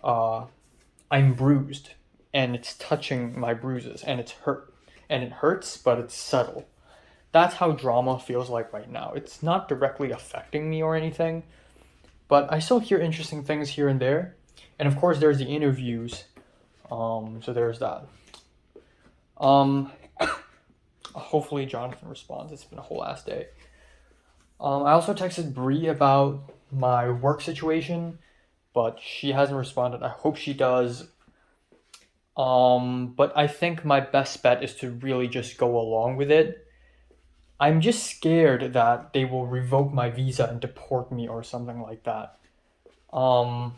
[SPEAKER 1] I'm bruised, and it's touching my bruises, and it's hurt. And it hurts, but it's subtle. That's how drama feels like right now. It's not directly affecting me or anything, but I still hear interesting things here and there. And of course, there's the interviews. So there's that. Hopefully Jonathan responds. It's been a whole ass day. I also texted Bree about my work situation, but she hasn't responded. I hope she does. But I think my best bet is to really just go along with it. I'm just scared that they will revoke my visa and deport me or something like that. But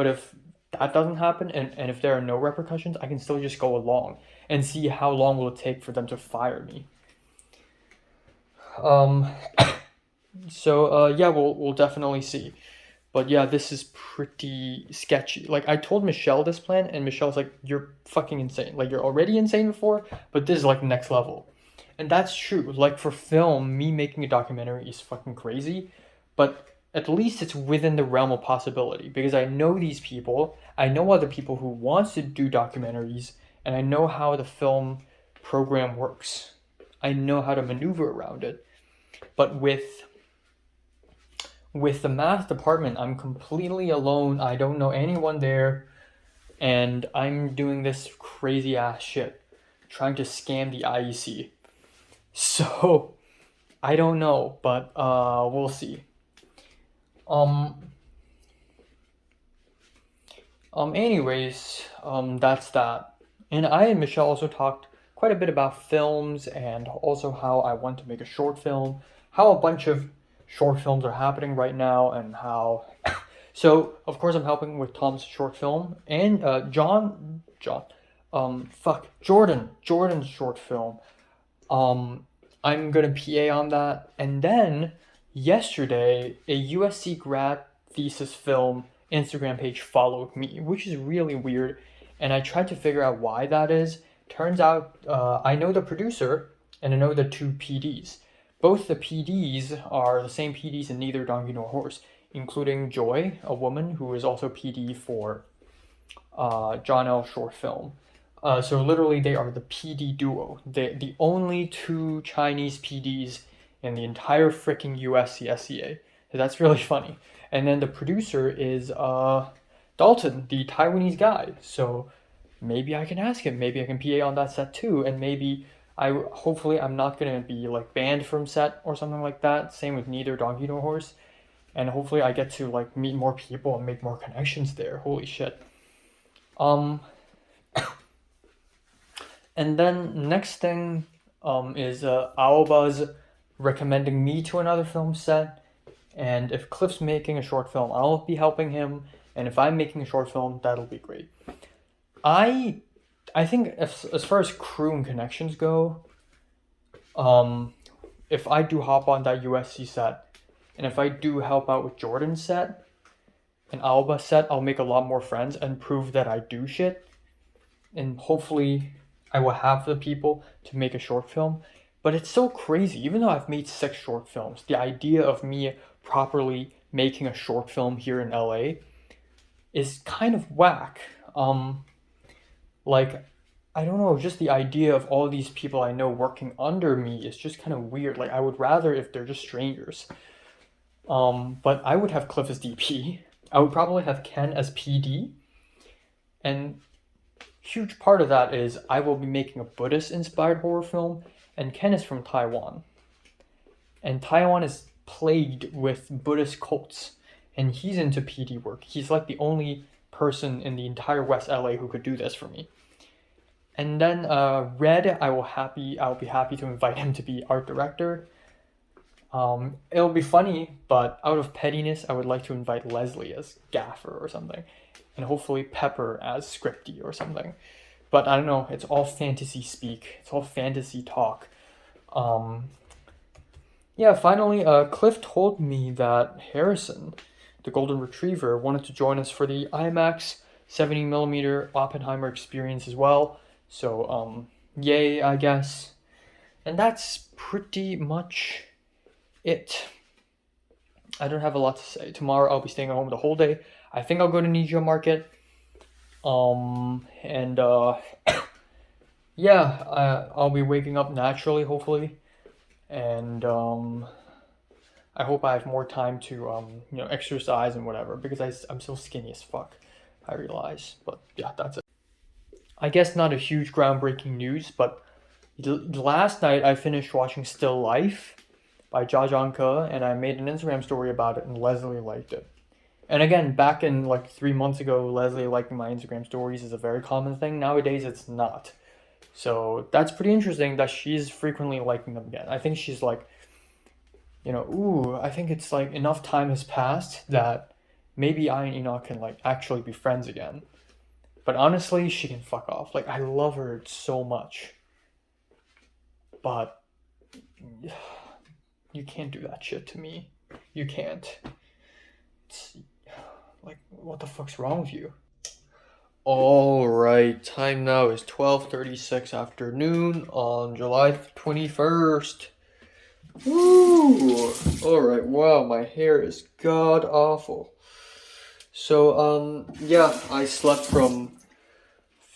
[SPEAKER 1] if that doesn't happen, and if there are no repercussions, I can still just go along and see how long will it take for them to fire me. So yeah, we'll definitely see. But yeah, this is pretty sketchy. Like, I told Michelle this plan, and Michelle's like, you're fucking insane. Like, you're already insane before, but this is like next level. And that's true. Like, for film, me making a documentary is fucking crazy, but at least it's within the realm of possibility, because I know these people, I know other people who want to do documentaries, and I know how the film program works. I know how to maneuver around it. But with the math department, I'm completely alone. I don't know anyone there, and I'm doing this crazy ass shit, trying to scam the IEC. So, I don't know, but we'll see. Anyways, that's that. And I and Michelle also talked quite a bit about films and also how I want to make a short film, how a bunch of short films are happening right now, and how. So of course I'm helping with Tom's short film and Jordan's short film. I'm gonna PA on that, and then yesterday a USC grad thesis film Instagram page followed me, which is really weird, and I tried to figure out why that is. Turns out I know the producer and I know the two PDs. Both the PDs are the same PDs in Neither Donkey Nor Horse, including Joy, a woman who is also PD for John L. short film. So literally they are the PD duo. The only two Chinese PDs in the entire freaking USC SCA. So that's really funny. And then the producer is Dalton, the Taiwanese guy. So maybe I can ask him. Maybe I can PA on that set too. And maybe hopefully I'm not gonna be like banned from set or something like that. Same with Neither Donkey Nor Horse. And hopefully I get to like meet more people and make more connections there. Holy shit. And then next thing is Aoba's recommending me to another film set. And if Cliff's making a short film, I'll be helping him. And if I'm making a short film, that'll be great. I think as far as crew and connections go, if I do hop on that USC set, and if I do help out with Jordan's set and Alba's set, I'll make a lot more friends and prove that I do shit. And hopefully I will have the people to make a short film. But it's so crazy, even though I've made 6 short films, the idea of me properly making a short film here in LA is kind of whack. Like, I don't know, just the idea of all these people I know working under me is just kind of weird. Like, I would rather if they're just strangers. But I would have Cliff as DP. I would probably have Ken as PD. And huge part of that is I will be making a Buddhist-inspired horror film, and Ken is from Taiwan. And Taiwan is plagued with Buddhist cults, and he's into PD work. He's like the only person in the entire West LA who could do this for me. And then Red, I'll be happy to invite him to be art director. It'll be funny, but out of pettiness, I would like to invite Leslie as gaffer or something, and hopefully Pepper as scripty or something. But I don't know, it's all fantasy speak, it's all fantasy talk. Yeah, finally, Cliff told me that Harrison, the Golden Retriever, wanted to join us for the IMAX 70mm Oppenheimer experience as well. So, yay, I guess. And that's pretty much it. I don't have a lot to say. Tomorrow I'll be staying at home the whole day. I think I'll go to Nijia Market. Yeah, I'll be waking up naturally, hopefully. And I hope I have more time to exercise and whatever, because I'm so skinny as fuck, I realize. But yeah, that's it. I guess not a huge groundbreaking news, but last night I finished watching Still Life by Jia Zhangke, and I made an Instagram story about it, and Leslie liked it. And again, back in like 3 months ago, Leslie liking my Instagram stories is a very common thing. Nowadays, it's not. So that's pretty interesting that she's frequently liking them again. I think she's like, I think it's like enough time has passed that maybe I and Enoch can like actually be friends again. But honestly, she can fuck off. Like, I love her so much. But you can't do that shit to me. You can't. It's, like, what the fuck's wrong with you? Alright, time now is 12:36 afternoon on July 21st. Woo! Alright, wow, my hair is god awful. So, yeah, I slept from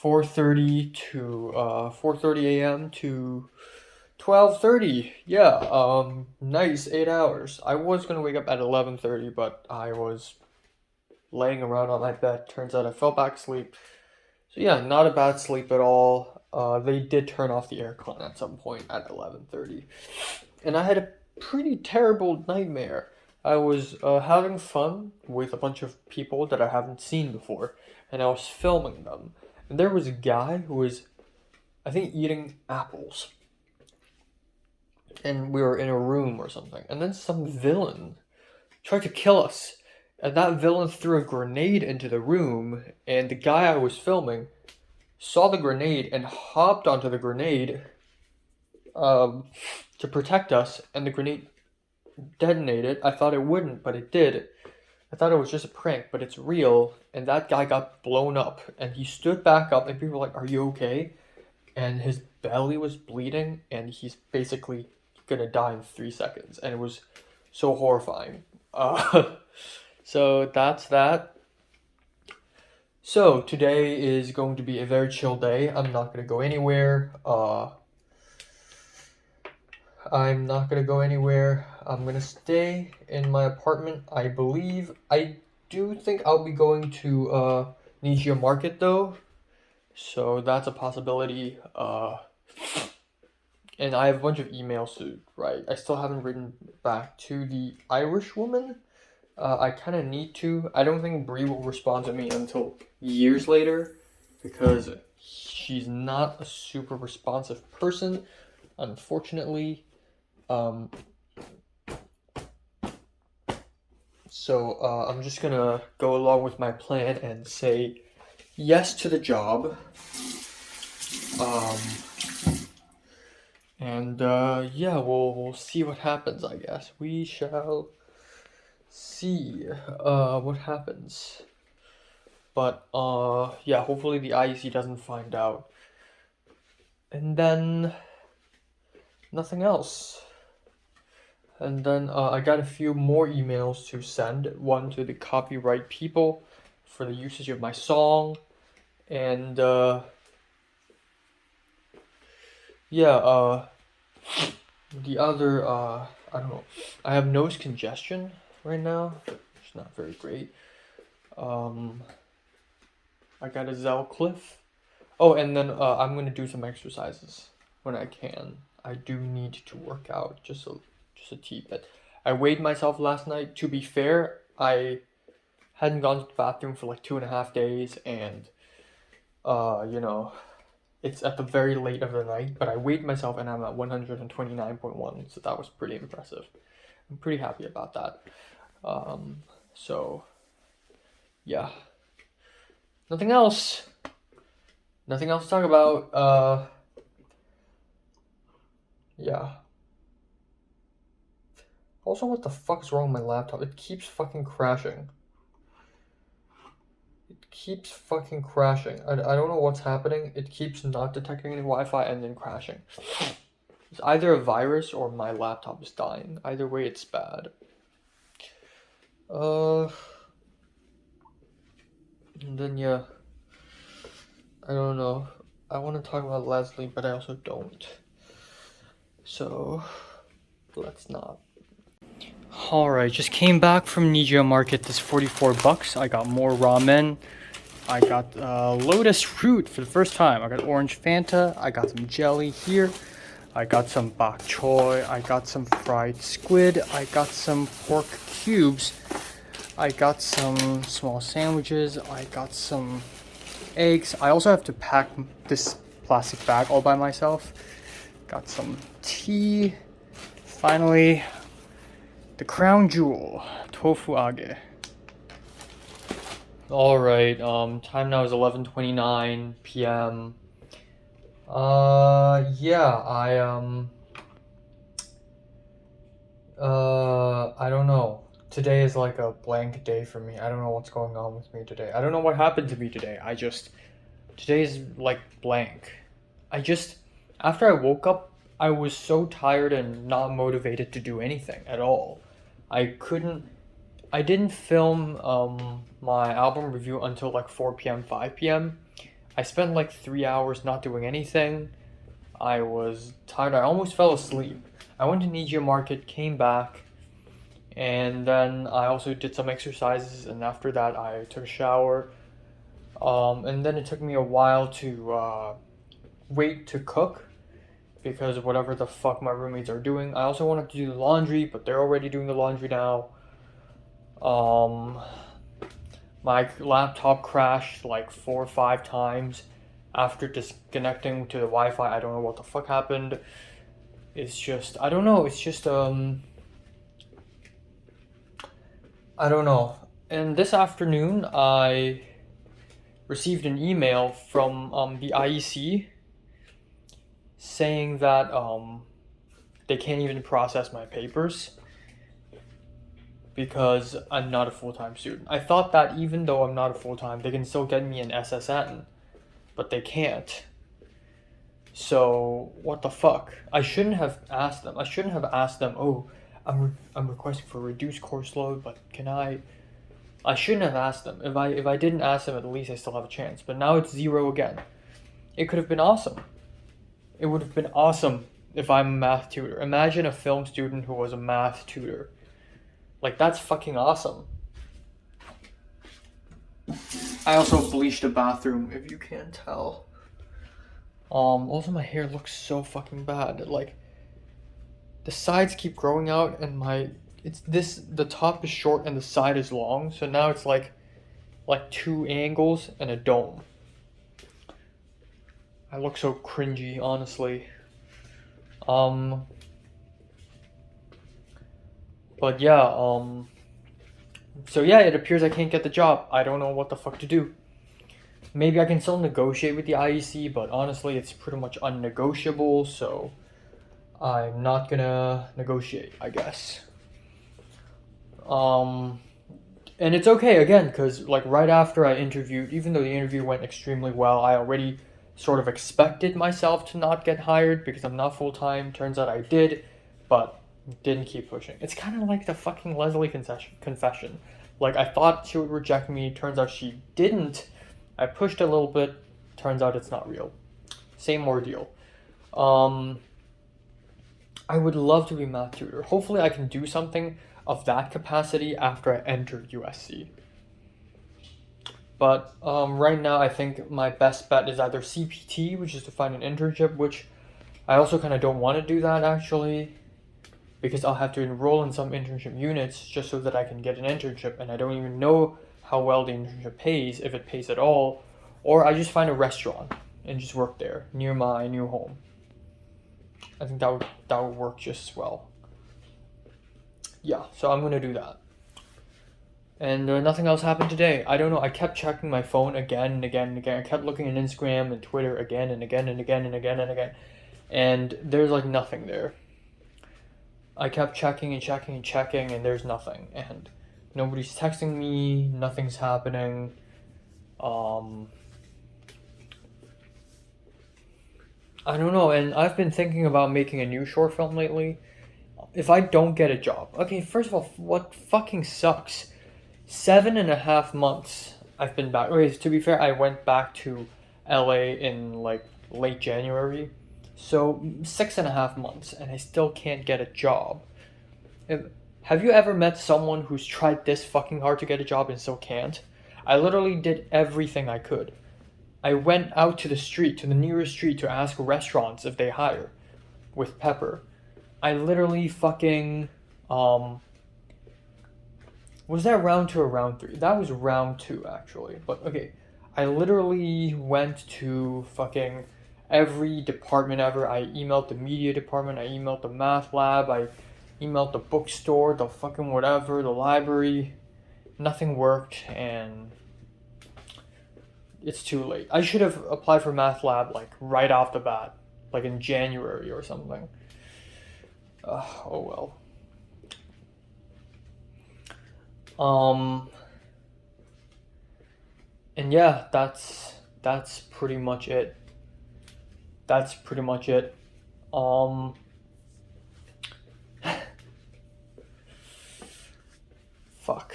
[SPEAKER 1] 4:30 to 4:30 a.m. to 12:30. Yeah, nice 8 hours. I was gonna wake up at 11:30, but I was laying around on my bed. Turns out I fell back asleep. So yeah, not a bad sleep at all. They did turn off the aircon at some point at 11:30, and I had a pretty terrible nightmare. I was having fun with a bunch of people that I haven't seen before, and I was filming them. And there was a guy who was I think, eating apples. And we were in a room or something. And then some villain tried to kill us. And that villain threw a grenade into the room. And the guy I was filming saw the grenade and hopped onto the grenade to protect us. And the grenade detonated. I thought it wouldn't, but it did. I thought it was just a prank, but it's real. And that guy got blown up. And he stood back up, and people were like, "Are you okay?" And his belly was bleeding, and he's basically gonna die in 3 seconds. And it was so horrifying. So that's that. So today is going to be a very chill day. I'm not gonna go anywhere. I'm not gonna go anywhere. I'm gonna stay in my apartment, I believe. I do think I'll be going to Nijia Market though. So that's a possibility. And I have a bunch of emails to write. I still haven't written back to the Irish woman. I kind of need to. I don't think Brie will respond to me until years later because she's not a super responsive person, unfortunately. So I'm just gonna go along with my plan and say yes to the job. Yeah, we'll see what happens, I guess. We shall see what happens. But yeah, hopefully the IEC doesn't find out. And then nothing else. And then I got a few more emails to send. One to the copyright people for the usage of my song. And yeah, the other, I don't know. I have nose congestion right now. It's not very great. I got a Zellcliff. Oh, and then I'm gonna do some exercises when I can. I do need to work out just a tea bit. I weighed myself last night. To be fair, I hadn't gone to the bathroom for like 2.5 days, and you know, it's at the very late of the night, but I weighed myself and I'm at 129.1, so that was pretty impressive. I'm pretty happy about that. So yeah, nothing else to talk about. Yeah. Also, what the fuck is wrong with my laptop? It keeps fucking crashing. I don't know what's happening. It keeps not detecting any Wi-Fi and then crashing. It's either a virus or my laptop is dying. Either way, it's bad. And then yeah, I don't know. I want to talk about Leslie, but I also don't. So let's not. Alright, just came back from Nijia Market. This $44. I got more ramen. I got lotus fruit for the first time. I got orange Fanta. I got some jelly here. I got some bok choy. I got some fried squid. I got some pork cubes. I got some small sandwiches. I got some eggs. I also have to pack this plastic bag all by myself. Got some tea. Finally, the crown jewel, tofu age. Alright, time now is 11:29 p.m. Yeah, I don't know. Today is like a blank day for me. I don't know what's going on with me today. I don't know what happened to me today. Today is like blank. After I woke up, I was so tired and not motivated to do anything at all. I didn't film my album review until like 4 p.m., 5 p.m. I spent like 3 hours not doing anything. I was tired. I almost fell asleep. I went to Nijia Market, came back, and then I also did some exercises, and after that I took a shower. And then it took me a while to wait to cook because of whatever the fuck my roommates are doing. I also wanted to do the laundry, but they're already doing the laundry now. My laptop crashed like 4 or 5 times. after disconnecting to the Wi-Fi. I don't know what the fuck happened. It's just, I don't know. It's just, I don't know. And this afternoon, I received an email from the IEC saying that they can't even process my papers because I'm not a full-time student. I thought that even though I'm not a full-time, they can still get me an SSN, but they can't. So what the fuck? I shouldn't have asked them. I shouldn't have asked them, oh, I'm requesting for reduced course load, but can I shouldn't have asked them. If I didn't ask them, at least I still have a chance. But now it's 0 again. It could have been awesome. It would have been awesome if I'm a math tutor. Imagine a film student who was a math tutor. Like, that's fucking awesome. I also bleached the bathroom, if you can't tell. Also my hair looks so fucking bad. Like, the sides keep growing out and the top is short and the side is long, so now it's like 2 angles and a dome. I look so cringy, honestly. But yeah, so yeah, it appears I can't get the job. I don't know what the fuck to do. Maybe I can still negotiate with the IEC, but honestly, it's pretty much unnegotiable, so I'm not gonna negotiate, I guess. And it's okay, again, because like right after I interviewed, even though the interview went extremely well, I already sort of expected myself to not get hired because I'm not full-time. Turns out I did, but didn't keep pushing. It's kind of like the fucking Leslie confession. Like, I thought she would reject me, turns out she didn't. I pushed a little bit, turns out it's not real. Same ordeal. I would love to be a math tutor. Hopefully I can do something of that capacity after I enter USC. But right now I think my best bet is either CPT, which is to find an internship, which I also kind of don't want to do that actually, because I'll have to enroll in some internship units just so that I can get an internship, and I don't even know how well the internship pays, if it pays at all, or I just find a restaurant and just work there near my new home. I think that would work just as well. Yeah, so I'm gonna do that. And nothing else happened today. I don't know. I kept checking my phone again and again and again. I kept looking at Instagram and Twitter again and again and again and again and again, and there's like nothing there. I kept checking and checking and checking, and there's nothing. And nobody's texting me. Nothing's happening. I don't know. And I've been thinking about making a new short film lately. If I don't get a job, okay. First of all, what fucking sucks? 7.5 months I've been back. Okay, to be fair, I went back to LA in like late January. So 6.5 months, and I still can't get a job. Have you ever met someone who's tried this fucking hard to get a job and still can't? I literally did everything I could. I went out to the street, to the nearest street, to ask restaurants if they hire with Pepper. I literally fucking, was that round 2 or round 3? That was round 2, actually. But, okay, I literally went to fucking every department ever. I emailed the media department, I emailed the math lab, I emailed the bookstore, the fucking whatever, the library. Nothing worked, and it's too late. I should have applied for math lab, like, right off the bat. Like, in January or something. Oh well. And yeah, that's pretty much it. That's pretty much it. Fuck.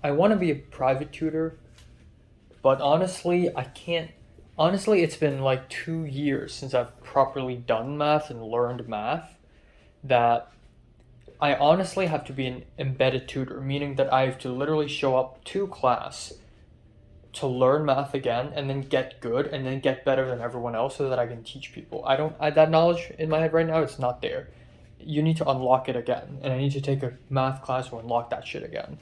[SPEAKER 1] I want to be a private tutor, but honestly, I can't. Honestly, it's been like 2 years since I've properly done math and learned math, that I honestly have to be an embedded tutor, meaning that I have to literally show up to class to learn math again and then get good and then get better than everyone else so that I can teach people. That knowledge in my head right now, it's not there. You need to unlock it again, and I need to take a math class to unlock that shit again.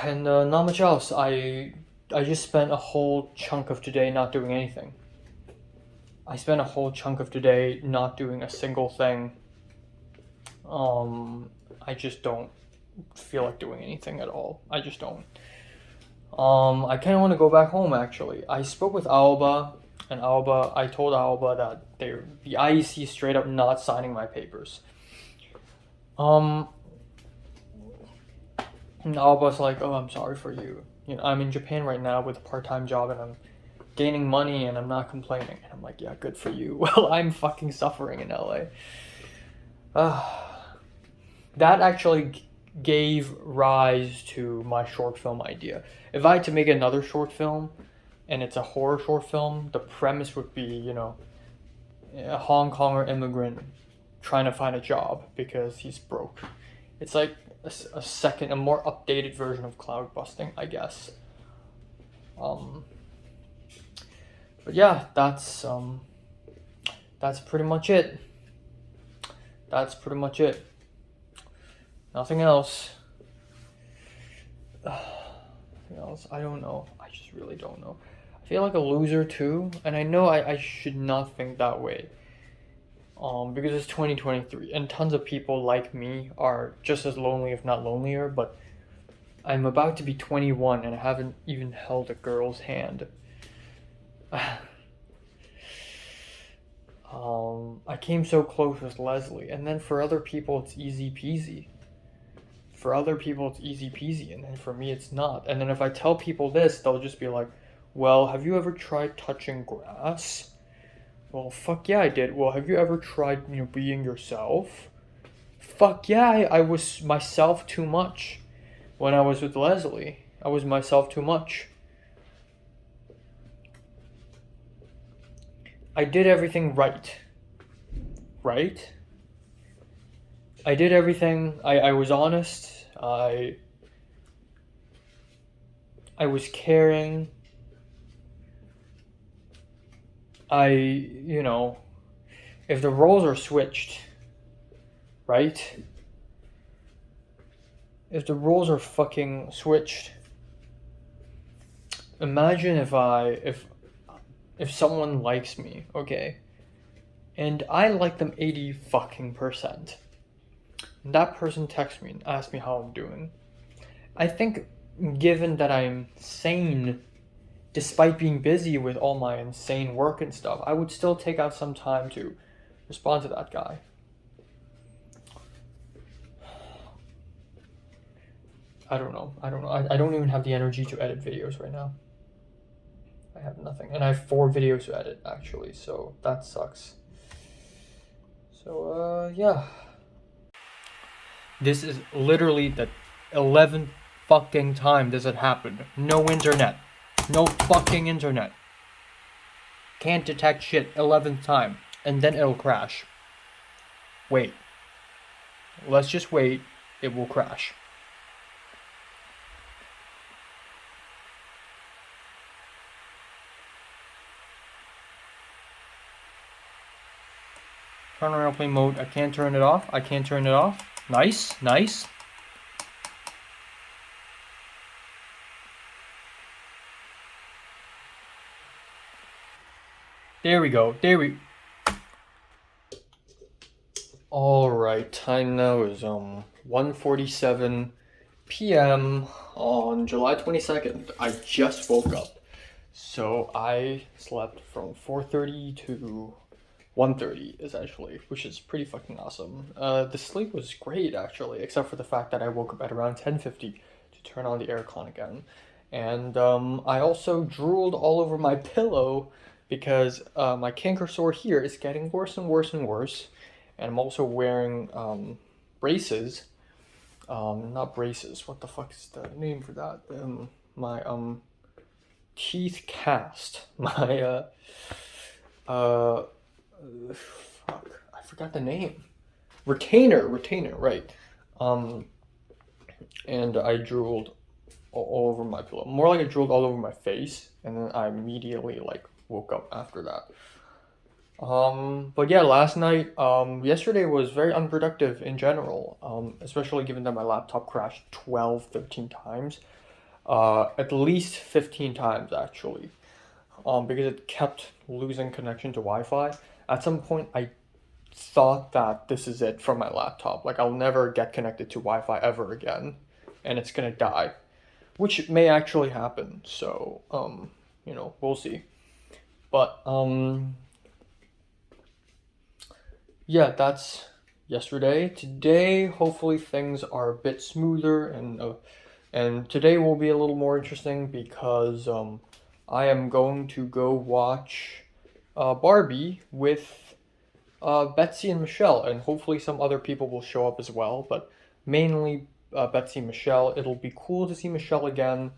[SPEAKER 1] And not much else. I I just spent a whole chunk of today not doing anything. I spent a whole chunk of today not doing a single thing. I just don't feel like doing anything at all. I just don't. I kind of want to go back home actually. I spoke with Alba, and I told Alba that the IEC straight up not signing my papers. And Alba's like, oh, I'm sorry for you. You know, I'm in Japan right now with a part-time job and I'm gaining money and I'm not complaining. And I'm like, yeah, good for you. Well, I'm fucking suffering in LA. That actually gave rise to my short film idea. If I had to make another short film, and it's a horror short film, the premise would be, you know, a Hong Konger immigrant trying to find a job because he's broke. It's like a more updated version of cloud busting, I guess. But yeah, that's pretty much it. That's pretty much it. Nothing else. Nothing else. I don't know. I just really don't know. I feel like a loser too, and I know I should not think that way. Because it's 2023, and tons of people like me are just as lonely, if not lonelier, but I'm about to be 21 and I haven't even held a girl's hand. I came so close with Leslie, and then for other people it's easy peasy. For other people it's easy peasy, and then for me it's not. And then if I tell people this, they'll just be like, well, have you ever tried touching grass? Well, fuck yeah, I did. Well, have you ever tried, you know, being yourself? Fuck yeah, I was myself too much. When I was with Leslie, I was myself too much. I did everything right. Right? I did everything. I was honest. I was caring. You know, if the roles are switched, right? If the roles are fucking switched, imagine if someone likes me, okay, and I like them 80 fucking %. That person texts me and asks me how I'm doing. I think, given that I'm sane, despite being busy with all my insane work and stuff, I would still take out some time to respond to that guy. I don't know. I don't even have the energy to edit videos right now. I have nothing. And I have 4 videos to edit, actually, so that sucks. So, yeah. This is literally the 11th fucking time this had happened. No internet. No fucking internet. Can't detect shit 11th time. And then it'll crash. Wait. Let's just wait. It will crash. Turn on airplane mode. I can't turn it off. I can't turn it off. Nice. Nice. There we go. Alright, time now is 1:47 p.m. on July 22nd. I just woke up. So I slept from 4:30 to 1:30 essentially, which is pretty fucking awesome. The sleep was great actually, except for the fact that I woke up at around 10:50 to turn on the aircon again. And I also drooled all over my pillow because my canker sore here is getting worse and worse and worse. And I'm also wearing braces. Not braces, what the fuck is the name for that? My teeth cast. My fuck, I forgot the name. Retainer, right. And I drooled all over my pillow. More like I drooled all over my face, and then I immediately like woke up after that. But yeah, last night, yesterday was very unproductive in general, especially given that my laptop crashed 13 times. at least 15 times actually, because it kept losing connection to Wi-Fi. At some point, I thought that this is it for my laptop. Like, I'll never get connected to Wi-Fi ever again, and it's gonna die, which may actually happen. So, we'll see. But yeah, that's yesterday. Today, hopefully things are a bit smoother, and today will be a little more interesting because I am going to go watch Barbie with Betsy and Michelle, and hopefully some other people will show up as well, but mainly Betsy and Michelle. It'll be cool to see Michelle again,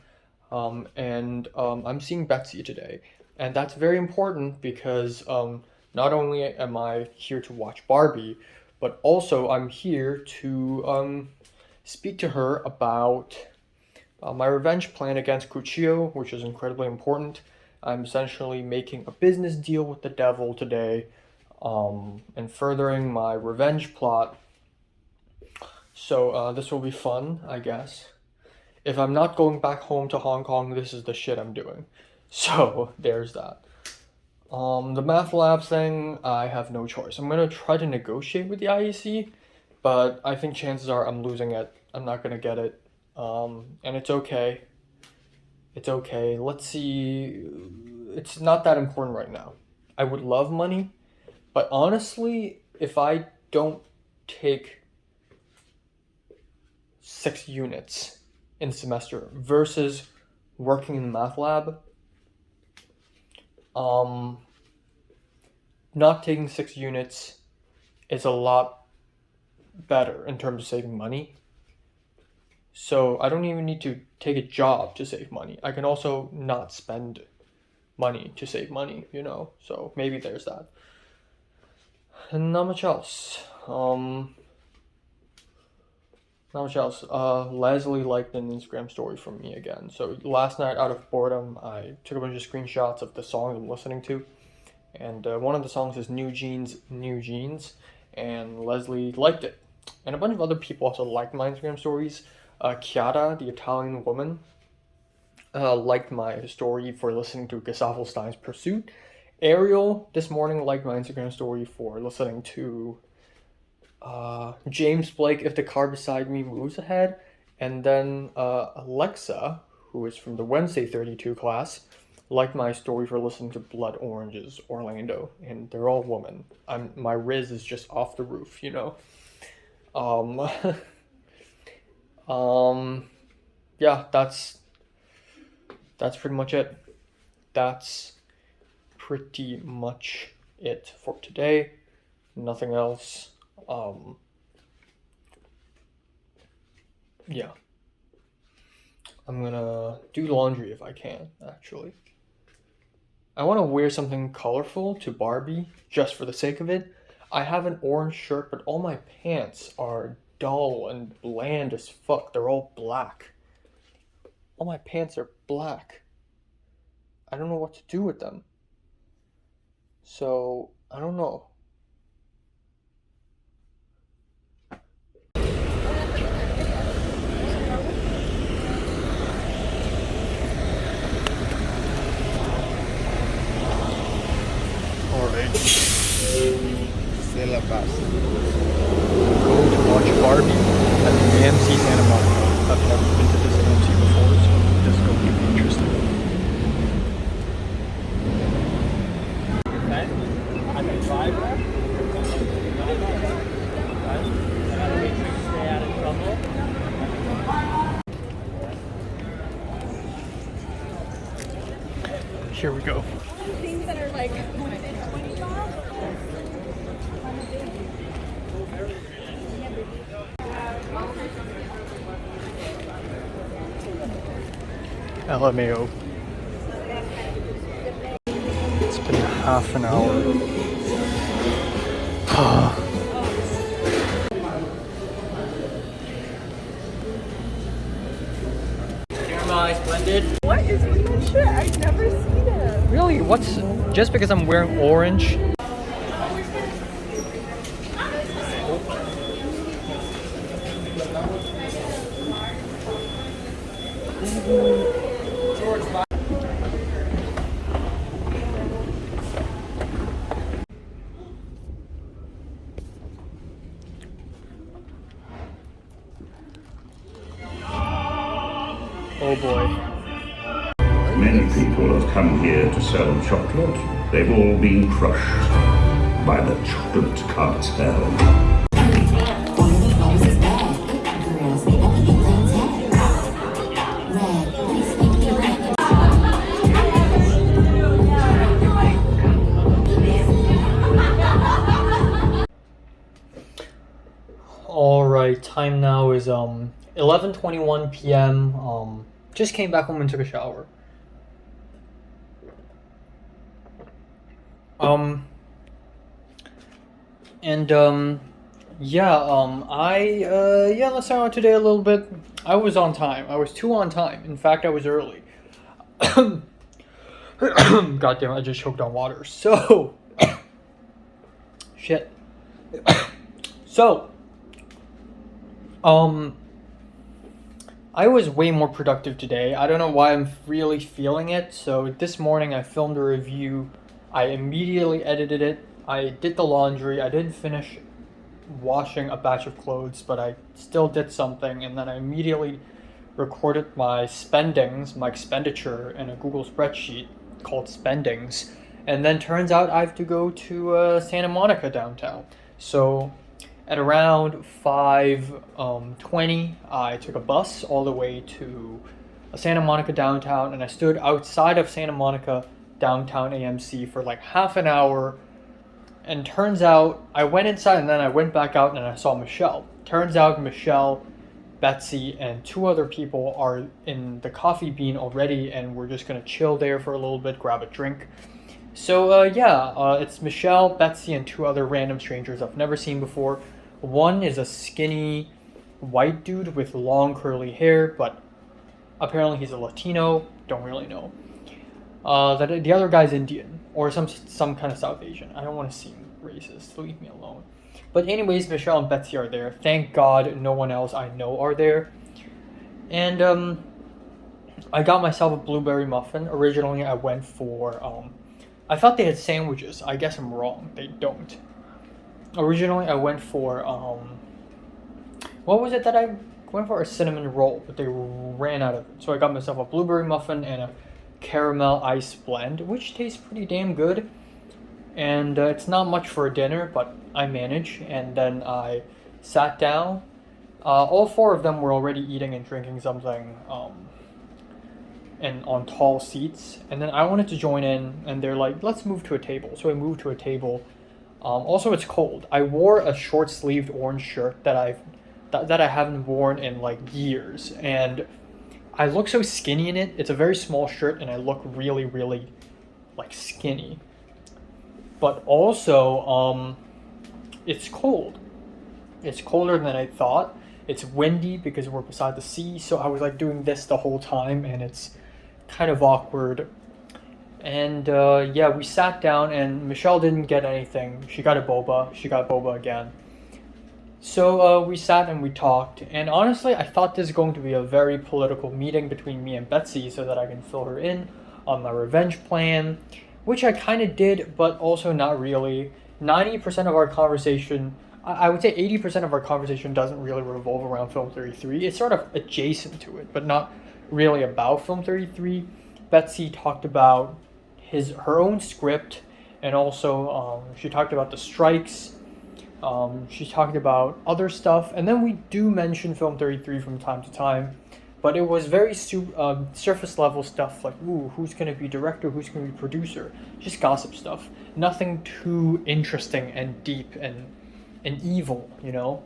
[SPEAKER 1] and I'm seeing Betsy today, and that's very important because not only am I here to watch Barbie, but also I'm here to speak to her about my revenge plan against Kuchio, which is incredibly important. I'm essentially making a business deal with the devil today, and furthering my revenge plot. So this will be fun, I guess. If I'm not going back home to Hong Kong, this is the shit I'm doing. So there's that. The math lab thing, I have no choice. I'm gonna try to negotiate with the IEC, but I think chances are I'm losing it. I'm not gonna get it. And it's okay. It's okay. Let's see. It's not that important right now. I would love money, but honestly, if I don't take 6 units in semester versus working in the math lab, not taking 6 units is a lot better in terms of saving money. So I don't even need to take a job to save money. I can also not spend money to save money, so maybe there's that. And not much else. Leslie liked an Instagram story from me again. So last night, out of boredom, I took a bunch of screenshots of the songs I'm listening to. And one of the songs is New Jeans, New Jeans. And Leslie liked it. And a bunch of other people also liked my Instagram stories. Chiara, the Italian woman, liked my story for listening to Gustavo Stein's Pursuit. Ariel, this morning, liked my Instagram story for listening to James Blake, If the Car Beside Me Moves Ahead. And then Alexa, who is from the Wednesday 32 class, liked my story for listening to Blood Orange's Orlando. And they're all women. My Riz is just off the roof, Yeah, that's pretty much it. That's pretty much it for today. Nothing else. Yeah. I'm gonna do laundry if I can, actually. I want to wear something colorful to Barbie, just for the sake of it. I have an orange shirt, but all my pants are dull and bland as fuck. They're all black. All my pants are black. I don't know what to do with them. So, I don't know. Alright.
[SPEAKER 5] Se la pasa.
[SPEAKER 1] Go to watch Barbie at the AMC Santa Monica. I've never been to this AMC before, so this is going to be interesting. Here we go.
[SPEAKER 4] Things that are like
[SPEAKER 1] LMAO. It's been half an hour. Splendid.
[SPEAKER 6] What is with that shit? I've never seen it.
[SPEAKER 1] Really? What's just because I'm wearing orange? Oh boy.
[SPEAKER 7] Many people have come here to sell chocolate. They've all been crushed by the chocolate cartel.
[SPEAKER 1] Alright, time now is 11:21 p.m. Just came back home and took a shower. Let's start out today a little bit. I was on time. I was too on time. In fact, I was early. God damn it, I just choked on water. So, shit. So, I was way more productive today. I don't know why I'm really feeling it. So this morning I filmed a review. I immediately edited it. I did the laundry. I didn't finish washing a batch of clothes, but I still did something. And then I immediately recorded my spendings, my expenditure in a Google spreadsheet called Spendings. And then turns out I have to go to Santa Monica downtown. So at around 5:20, I took a bus all the way to Santa Monica downtown, and I stood outside of Santa Monica downtown AMC for like half an hour. And turns out I went inside and then I went back out and I saw Michelle. Turns out Michelle, Betsy, and two other people are in the Coffee Bean already, and we're just gonna chill there for a little bit, grab a drink. So it's Michelle, Betsy, and two other random strangers I've never seen before. One is a skinny white dude with long curly hair, but apparently he's a Latino. Don't really know. The other guy's Indian or some kind of South Asian. I don't want to seem racist. Leave me alone. But anyways, Michelle and Betsy are there. Thank God no one else I know are there. And I got myself a blueberry muffin. Originally I went for I thought they had sandwiches. I guess I'm wrong. They don't. Originally I went for what was it that I went for? A cinnamon roll, but they ran out of it. So I got myself a blueberry muffin and a caramel ice blend, which tastes pretty damn good. And it's not much for a dinner, but I manage. And then I sat down. All four of them were already eating and drinking something and on tall seats. And then I wanted to join in, and they're like, let's move to a table. So I moved to a table. Also, it's cold. I wore a short-sleeved orange shirt that I haven't worn in like years, and I look so skinny in it. It's a very small shirt, and I look really, really like skinny. But also, it's cold. It's colder than I thought. It's windy because we're beside the sea, so I was like doing this the whole time, and it's kind of awkward. And we sat down, and Michelle didn't get anything. She got a boba. She got boba again. So we sat and we talked. And honestly, I thought this was going to be a very political meeting between me and Betsy so that I can fill her in on my revenge plan, which I kind of did, but also not really. 90% of our conversation, I would say 80% of our conversation doesn't really revolve around Film 33. It's sort of adjacent to it, but not really about Film 33. Betsy talked about her own script, and also she talked about the strikes. She talked about other stuff, and then we do mention Film 33 from time to time, but it was very surface level stuff, like, ooh, who's going to be director, who's going to be producer, just gossip stuff. Nothing too interesting and deep and evil, you know.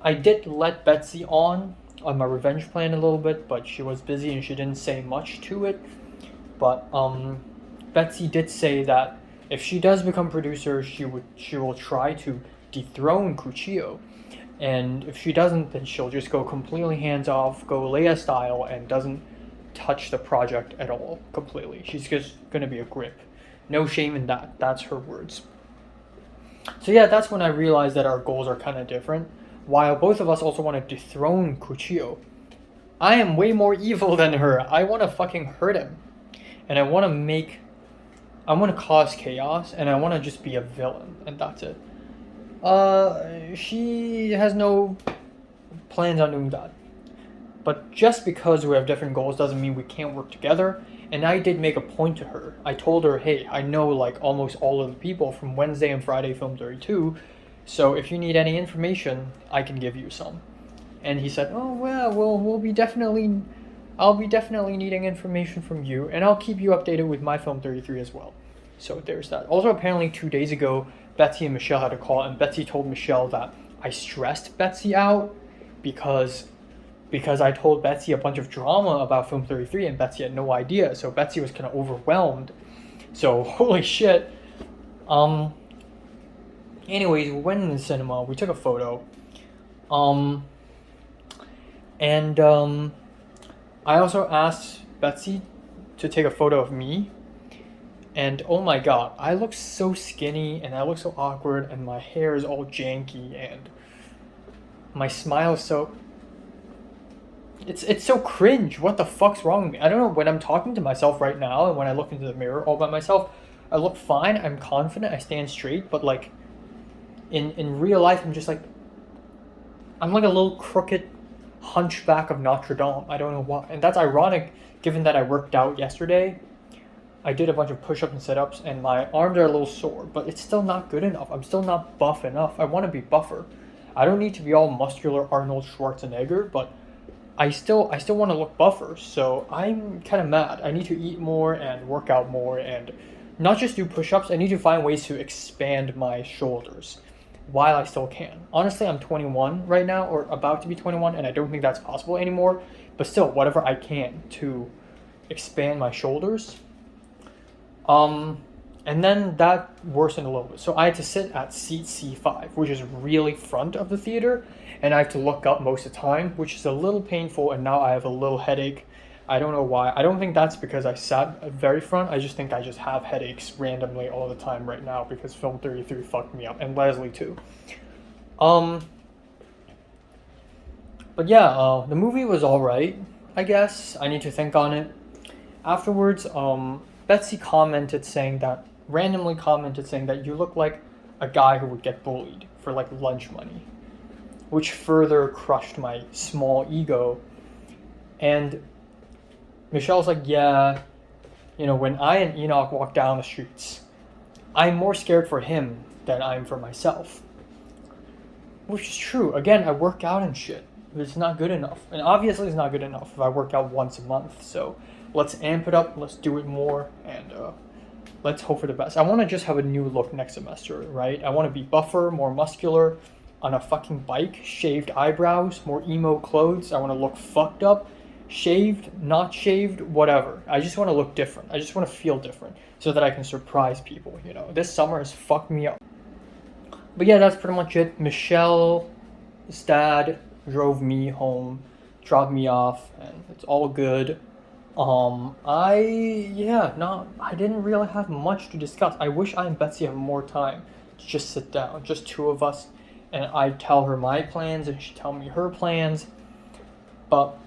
[SPEAKER 1] I did let Betsy on my revenge plan a little bit, but she was busy and she didn't say much to it. But Betsy did say that if she does become producer, she will try to dethrone Cuchillo, and if she doesn't, then she'll just go completely hands off, go Leia style, and doesn't touch the project at all completely. She's just gonna be a grip. No shame in that. That's her words. So yeah, that's when I realized that our goals are kind of different. While both of us also want to dethrone Cuchillo, I am way more evil than her. I want to fucking hurt him. And I want to cause chaos, and I want to just be a villain, and that's it. She has no plans on doing that. But just because we have different goals doesn't mean we can't work together. And I did make a point to her. I told her, hey, I know like almost all of the people from Wednesday and Friday Film 32, so if you need any information, I can give you some. And he said, oh well, I'll be definitely needing information from you, and I'll keep you updated with my Film 33 as well. So there's that. Also, apparently 2 days ago, Betsy and Michelle had a call, and Betsy told Michelle that I stressed Betsy out because I told Betsy a bunch of drama about Film 33, and Betsy had no idea, so Betsy was kind of overwhelmed. So, holy shit. Anyways, we went in the cinema, we took a photo, and I also asked Betsy to take a photo of me, and oh my god, I look so skinny, and I look so awkward, and my hair is all janky, and my smile is so... It's so cringe. What the fuck's wrong with me? I don't know, when I'm talking to myself right now, and when I look into the mirror all by myself, I look fine, I'm confident, I stand straight, but like, in real life, I'm just like... I'm like a little crooked hunchback of Notre Dame. I don't know why. And that's ironic, given that I worked out yesterday. I did a bunch of push-ups and sit-ups, and my arms are a little sore, but it's still not good enough. I'm still not buff enough. I want to be buffer. I don't need to be all muscular Arnold Schwarzenegger, but I still want to look buffer, so I'm kind of mad. I need to eat more and work out more, and not just do push-ups. I need to find ways to expand my shoulders while I still can. Honestly, I'm 21 right now, or about to be 21, and I don't think that's possible anymore, but still, whatever I can to expand my shoulders. And then that worsened a little bit. So I had to sit at seat C5, which is really front of the theater, and I have to look up most of the time, which is a little painful, and now I have a little headache. I don't know why. I don't think that's because I sat very front. I just think I just have headaches randomly all the time right now because Film 33 fucked me up, and Leslie too. But yeah, the movie was alright, I guess. I need to think on it. Afterwards, Betsy randomly commented saying that you look like a guy who would get bullied for like lunch money, which further crushed my small ego. And Michelle's like, yeah, when I and Enoch walk down the streets, I'm more scared for him than I'm for myself. Which is true. Again, I work out and shit. But it's not good enough. And obviously it's not good enough if I work out once a month. So let's amp it up, let's do it more, and let's hope for the best. I want to just have a new look next semester, right? I want to be buffer, more muscular, on a fucking bike, shaved eyebrows, more emo clothes. I want to look fucked up, shaved, not shaved, whatever. I just want to look different. I just want to feel different so that I can surprise people, This summer has fucked me up. But yeah, that's pretty much it. Michelle's dad drove me home, dropped me off, and it's all good. I didn't really have much to discuss. I wish I and Betsy have more time to just sit down, just two of us, and I'd tell her my plans and she'd tell me her plans. But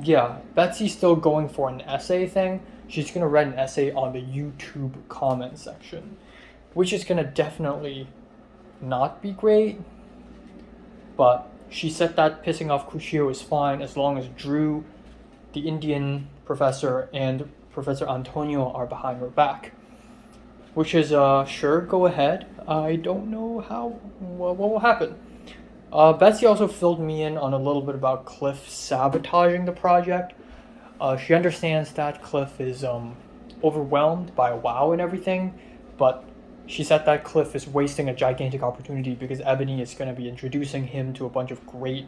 [SPEAKER 1] yeah, Betsy's still going for an essay thing. She's gonna write an essay on the YouTube comment section, which is gonna definitely not be great. But she said that pissing off Kushio is fine as long as Drew, the Indian professor, and Professor Antonio are behind her back. Which is, sure, go ahead. I don't know what will happen. Betsy also filled me in on a little bit about Cliff sabotaging the project. She understands that Cliff is overwhelmed by WoW and everything, but she said that Cliff is wasting a gigantic opportunity because Ebony is going to be introducing him to a bunch of great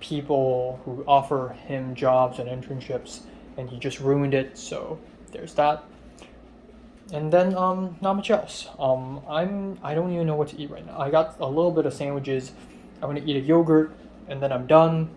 [SPEAKER 1] people who offer him jobs and internships, and he just ruined it, so there's that. And then, not much else. I don't even know what to eat right now. I got a little bit of sandwiches. I'm gonna eat a yogurt, and then I'm done.